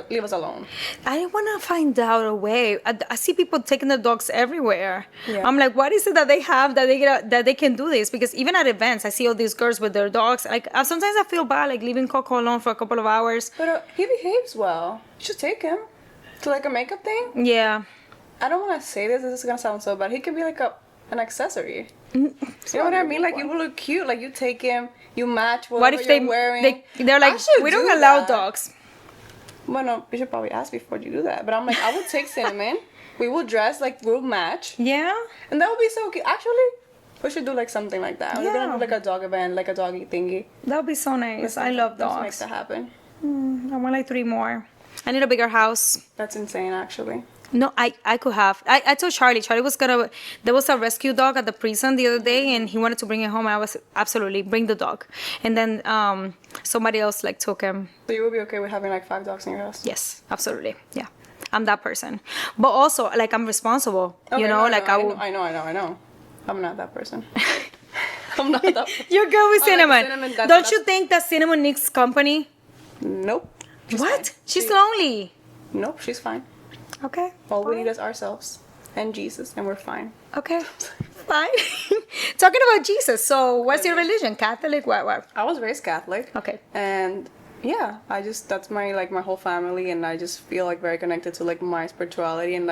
leave us alone. I want to find out a way. I see people taking their dogs everywhere. Yeah. I'm like, what is it that they have that they can do this? Because even at events, I see all these girls with their dogs. Sometimes I feel bad, leaving Coco alone for a couple of hours. But he behaves well. You should take him to a makeup thing. Yeah. I don't want to say this. This is gonna sound so bad. He could be an accessory. You know what I mean? You will look cute. You take him, you match whatever you're wearing. They're like, we don't allow dogs. Bueno, you should probably ask before you do that. But I'm like, I would take Cinnamon. We will dress, we'll match. Yeah. And that would be so cute. Actually, we should do something like that. Yeah. We're gonna do a dog event, a doggy thingy. That would be so nice. I love dogs. Let's make that happen. I want 3 more. I need a bigger house. That's insane, actually. No, I could have. I told Charlie was there was a rescue dog at the prison the other day, and he wanted to bring it home. And I was absolutely, bring the dog. And then somebody else took him. So you would be okay with having 5 dogs in your house? Yes, absolutely. Yeah, I'm that person. But also, I'm responsible. Okay, I know. I know. I'm not that person. I'm not that person. You're good with Cinnamon. Cinnamon, Don't you think that Cinnamon needs company? Nope. What? She's lonely. Nope, she's fine. Okay. All we need is ourselves and Jesus, and we're fine. Okay. Fine. Talking about Jesus, so what's your religion? Catholic? What? I was raised Catholic. Okay. And yeah, that's my my whole family, and I just feel very connected to my spirituality and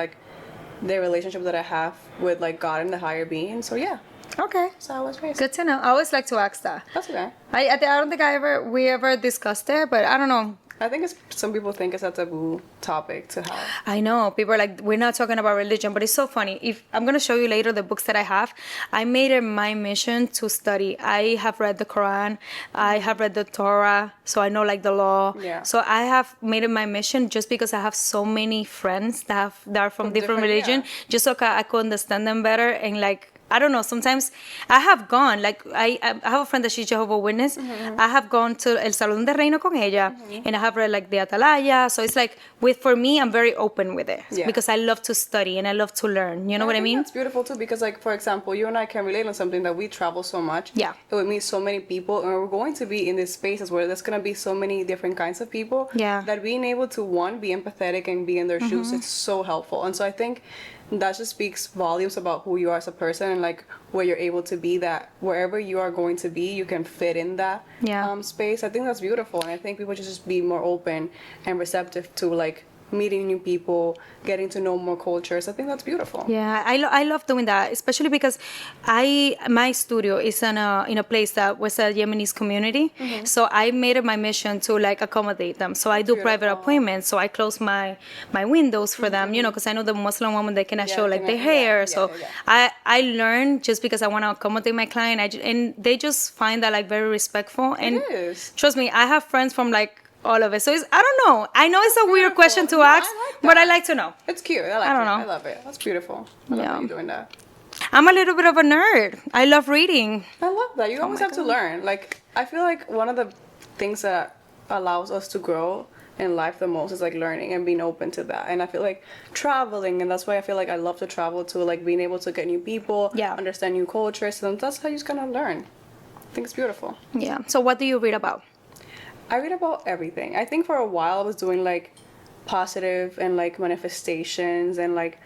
the relationship that I have with God and the higher being. So yeah. Okay. So I was raised. Good to know. I always like to ask that. That's okay. I don't think we ever discussed it, but I don't know. I think some people think it's a taboo topic to have. I know. People are like, we're not talking about religion, but it's so funny. I'm going to show you later the books that I have. I made it my mission to study. I have read the Quran. I have read the Torah, so I know the law. Yeah. So I have made it my mission just because I have so many friends that are from different religion, yeah. just so I could understand them better and I don't know, sometimes I have gone, I have a friend that she's Jehovah's Witness. Mm-hmm. I have gone to El Salón de Reino con ella, and I have read the Atalaya. So it's for me, I'm very open with it because I love to study and I love to learn. You know what I mean? That's beautiful too because for example, you and I can relate on something that we travel so much. Yeah. And we meet so many people, and we're going to be in these spaces where there's going to be so many different kinds of people. Yeah. That being able to, one, be empathetic and be in their shoes, it's so helpful. And so I think that just speaks volumes about who you are as a person and where you're able to be, that wherever you are going to be, you can fit in that space. I think that's beautiful, and I think people should just be more open and receptive to meeting new people, getting to know more cultures. I think that's beautiful. Yeah, I love doing that, especially because my studio is in a place that was a Yemenis community. Mm-hmm. So I made it my mission to accommodate them. So I do private appointments. So I close my windows for them, because I know the Muslim women, they cannot show their hair. So I learned just because I want to accommodate my client. And they just find that very respectful. And trust me, I have friends from all of it. So I don't know. I know it's a weird question to ask, but I like to know. It's cute. I don't know. I love it. That's beautiful. I love you doing that. I'm a little bit of a nerd. I love reading. I love that. You always have to learn. I feel one of the things that allows us to grow in life the most is learning and being open to that. And I feel traveling, and that's why I feel I love to travel too, being able to get new people, understand new cultures. And that's how you just kind of learn. I think it's beautiful. Yeah. So what do you read about? I read about everything. I think for a while I was doing positive and manifestations and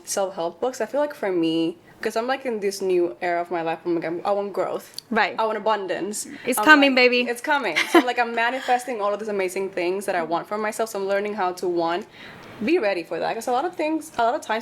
self-help books. I feel for me, because I'm in this new era of my life, I want growth. Right. I want abundance. It's coming, baby. It's coming. So I'm manifesting all of these amazing things that I want for myself. So I'm learning how to, one, be ready for that. Because a lot of times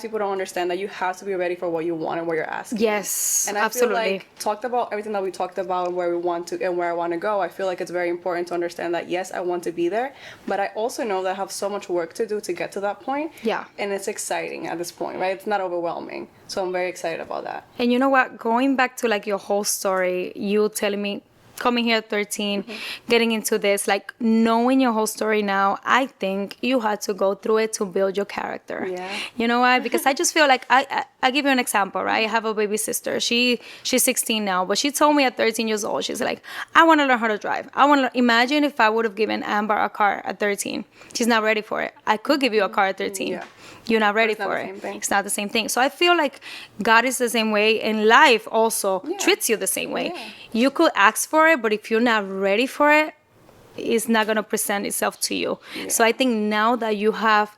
people don't understand that you have to be ready for what you want and what you're asking. Yes, and I absolutely. feel like talked about everything that we talked about and where we want to and where I want to go. I feel like it's very important to understand that yes, I want to be there, but I also know that I have so much work to do to get to that point. Yeah. And it's exciting at this point, right? It's not overwhelming. So I'm very excited about that. And you know what? Going back to like your whole story, you telling me coming here at 13, getting into this, like knowing your whole story now, I think you had to go through it to build your character. Yeah. You know why? Because I just feel like I give you an example, right? I have a baby sister. She's 16 now, but she told me at 13 years old, she's like, I want to learn how to drive. I want to imagine if I would have given Amber a car at 13. She's not ready for it. I could give you a car at 13. Yeah. You're not ready for it. It's not the same thing. So I feel like God is the same way, and life also treats you the same way. Yeah. You could ask for it, but if you're not ready for it, it's not going to present itself to you. Yeah. So I think now that you have,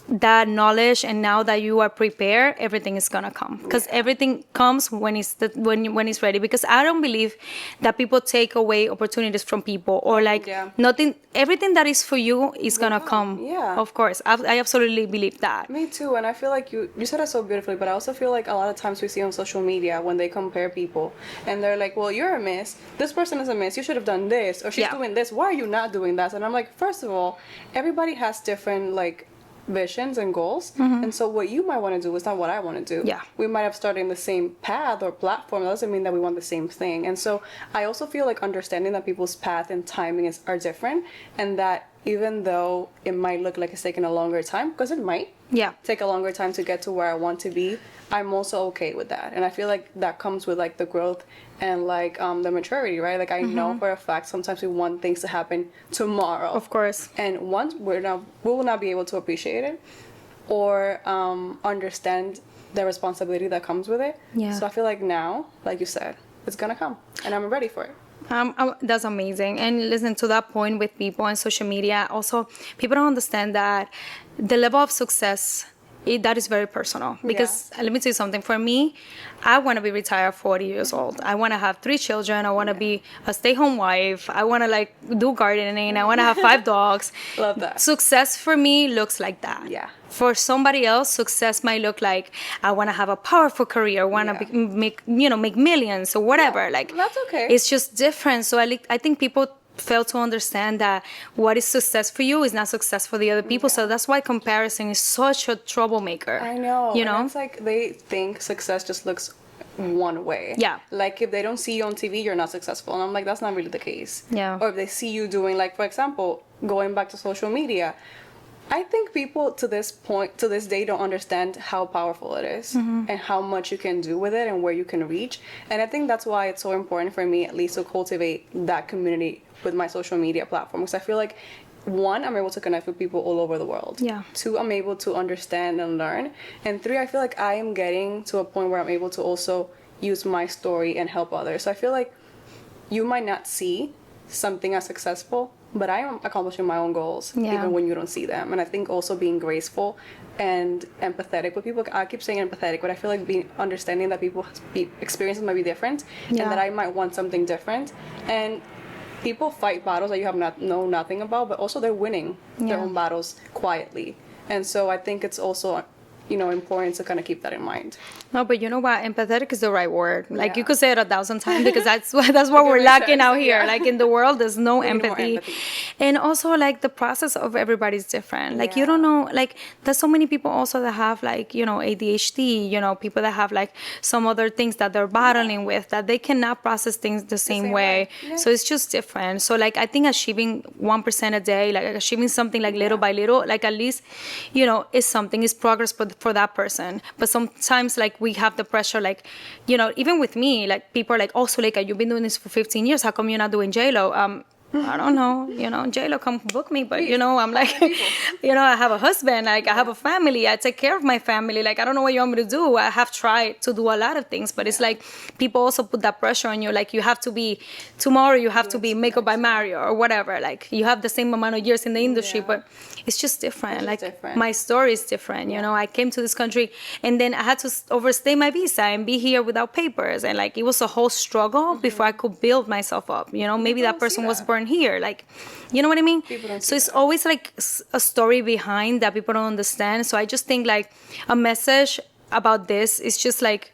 that knowledge, and now that you are prepared, everything is gonna come, because everything comes when it's ready. Because I don't believe that people take away opportunities from people, or like nothing. Everything that is for you is gonna come. Yeah, of course. I absolutely believe that. Me too. And I feel like you said it so beautifully, but I also feel like a lot of times we see on social media when they compare people and they're like, well, you're a miss, this person is a miss, you should have done this, or she's doing this, why are you not doing that? And I'm like, first of all, everybody has different like visions and goals, and so what you might want to do is not what I want to do. Yeah, we might have started in the same path or platform. That doesn't mean that we want the same thing. And so I also feel like understanding that people's path and timing are different, and that even though it might look like it's taking a longer time, because it might take a longer time to get to where I want to be, I'm also okay with that. And I feel like that comes with like the growth and like the maturity, right? Like I know for a fact sometimes we want things to happen tomorrow. Of course. And once we will not be able to appreciate it or understand the responsibility that comes with it. Yeah. So I feel like now, like you said, it's gonna come, and I'm ready for it. That's amazing. And listen, to that point with people on social media, also people don't understand that the level of success, that is very personal. Because let me tell you something. For me, I want to be retired 40 years old. I want to have 3 children. I want to be a stay-home wife. I want to like do gardening. I want to have 5 dogs. Love that. Success for me looks like that. Yeah. For somebody else, success might look like I want to have a powerful career, want to make millions or whatever. Like that's okay. It's just different. So I think people fail to understand that what is success for you is not success for the other people. So that's why comparison is such a troublemaker. I know. You know, and it's like they think success just looks one way. Yeah. Like if they don't see you on TV, you're not successful. And I'm like, that's not really the case. Yeah. Or if they see you doing, like, for example, going back to social media, I think people to this day don't understand how powerful it is and how much you can do with it and where you can reach. And I think that's why it's so important for me, at least, to cultivate that community with my social media platform. Because I feel like, 1, I'm able to connect with people all over the world. Yeah. 2, I'm able to understand and learn. And 3, I feel like I am getting to a point where I'm able to also use my story and help others. So I feel like you might not see something as successful, but I am accomplishing my own goals, even when you don't see them. And I think also being graceful and empathetic with people. I keep saying empathetic, but I feel like understanding that people's experiences might be different, and that I might want something different. And people fight battles that you have know nothing about, but also they're winning their own battles quietly. And so I think it's also, important to kind of keep that in mind. No, but you know what? Empathetic is the right word. Like you could say it 1,000 times, because that's what we're lacking out here. Yeah. Like in the world, there's no empathy. And also like the process of everybody's different. Like you don't know, like there's so many people also that have like, ADHD, people that have like some other things that they're battling with, that they cannot process things the same way. Yeah. So it's just different. So like I think achieving 1% a day, like achieving something like little by little, like at least, is something, is progress for that person. But sometimes like we have the pressure, like, even with me, like people are like, oh, Zuleika, you've been doing this for 15 years. How come you're not doing J-Lo? I don't know, J-Lo come book me, but I'm like, I have a husband, like I have a family, I take care of my family, like I don't know what you want me to do. I have tried to do a lot of things, but it's like people also put that pressure on you, like you have to be, tomorrow you have to be Makeup by Mario or whatever, like you have the same amount of years in the industry, but it's just different. My story is different, I came to this country and then I had to overstay my visa and be here without papers, and like it was a whole struggle before I could build myself up, maybe that person was born born here. Like, you know what I mean? People don't So see it's that. always like a story behind that people don't understand. So I just think like a message about this is just like,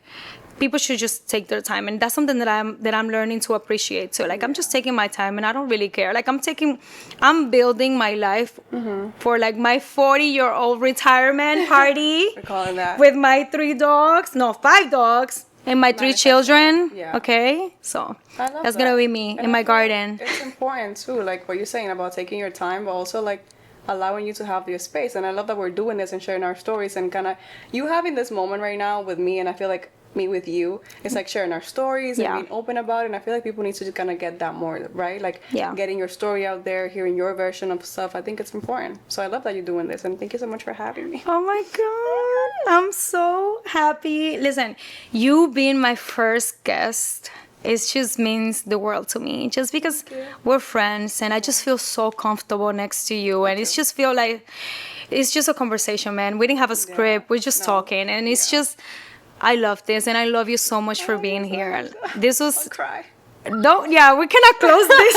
people should just take their time, and that's something that I'm learning to appreciate too. Like I'm just taking my time, and I don't really care. Like I'm building my life for like my 40-year-old retirement party. We're calling that. With my 5 dogs, and my 3 children. Yeah. Okay, so I love that's gonna that. be me And in I my feel like garden. It's important too, like what you're saying about taking your time, but also like allowing you to have your space. And I love that we're doing this and sharing our stories and kind of you having this moment right now with me, and I feel like me with you, it's like sharing our stories and Yeah. being open about it. And I feel like people need to just kind of get that more, right? Like Yeah. getting your story out there, hearing your version of stuff. I think it's important. So I love that you're doing this, and thank you so much for having me. Oh my God, I'm so happy. Listen, you being my first guest, it just means the world to me. Just because we're friends, and I just feel so comfortable next to you, and it's just feel like it's just a conversation, man. We didn't have a script. We're just talking, and it's just, I love this, and I love you so much for being here. This was I'll cry. don't yeah. We cannot close this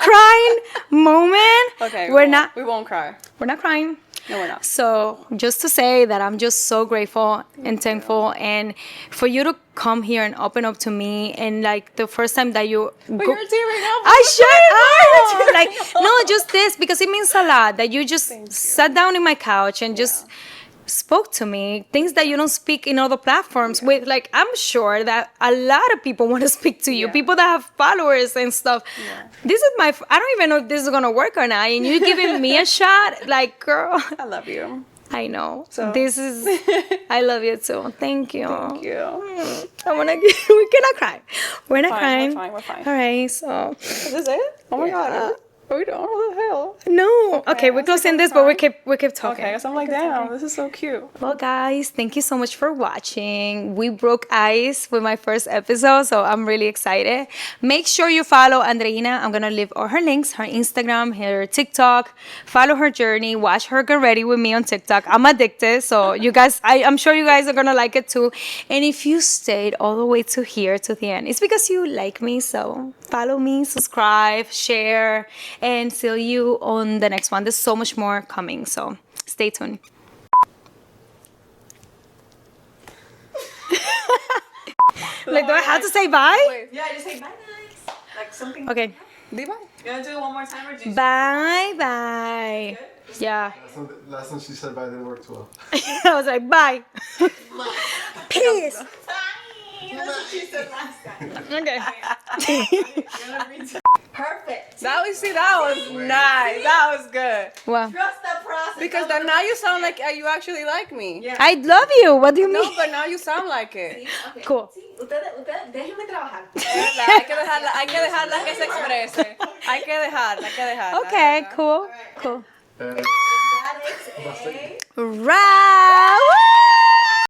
crying moment. Okay, we won't cry. We're not crying. No, we're not. So just to say that I'm just so grateful and thankful, and for you to come here and open up to me, and like the first time that you But you're tearing up. I shut up. Like, no, just this, because it means a lot that you just sat down in my couch and just spoke to me things that you don't speak in other platforms with. Like, I'm sure that a lot of people want to speak to you, people that have followers and stuff. This is I don't even know if this is gonna work or not, and you giving me a shot. Like, girl, I love you. I know. So- This is I love you too. Thank you. Thank you. I wanna we cannot cry. We're not Fine, crying. we're fine, we're fine. All right, so Is this it? Oh my god. Are we done? What the hell? no. Okay, we're that's like closing all this, but we fine. keep talking. Okay, so I'm like, damn, this is so cute. Well, guys, thank you so much for watching. We broke ice with my first episode, so I'm really excited. Make sure you follow Andreina. I'm going to leave all her links, her Instagram, her TikTok. Follow her journey. Watch her get ready with me on TikTok. I'm addicted, so you guys, I'm sure you guys are going to like it too. And if you stayed all the way to here, to the end, it's because you like me, so follow me, subscribe, share, and see you on the next one. There's so much more coming, so stay tuned. Like, do I have to say bye? Wait, Yeah, just say bye, guys. Like something. Okay. Diva? You wanna do it one more time or just? Bye, bye. Yeah. Last time she said bye didn't work too well. I was like, bye. Peace. Bye. That's what she said last time. Okay. Perfect. That was nice. That was good. Well, Trust the process. Because then now you sound like you actually like me. Yeah. I love you. What do you No, mean? but now you sound like it. Okay. Cool. Sí, ustedes, déjenme trabajar. Hay que dejarla que se exprese. Hay que dejarla. Okay, cool. Cool. That is a... Right. Woo!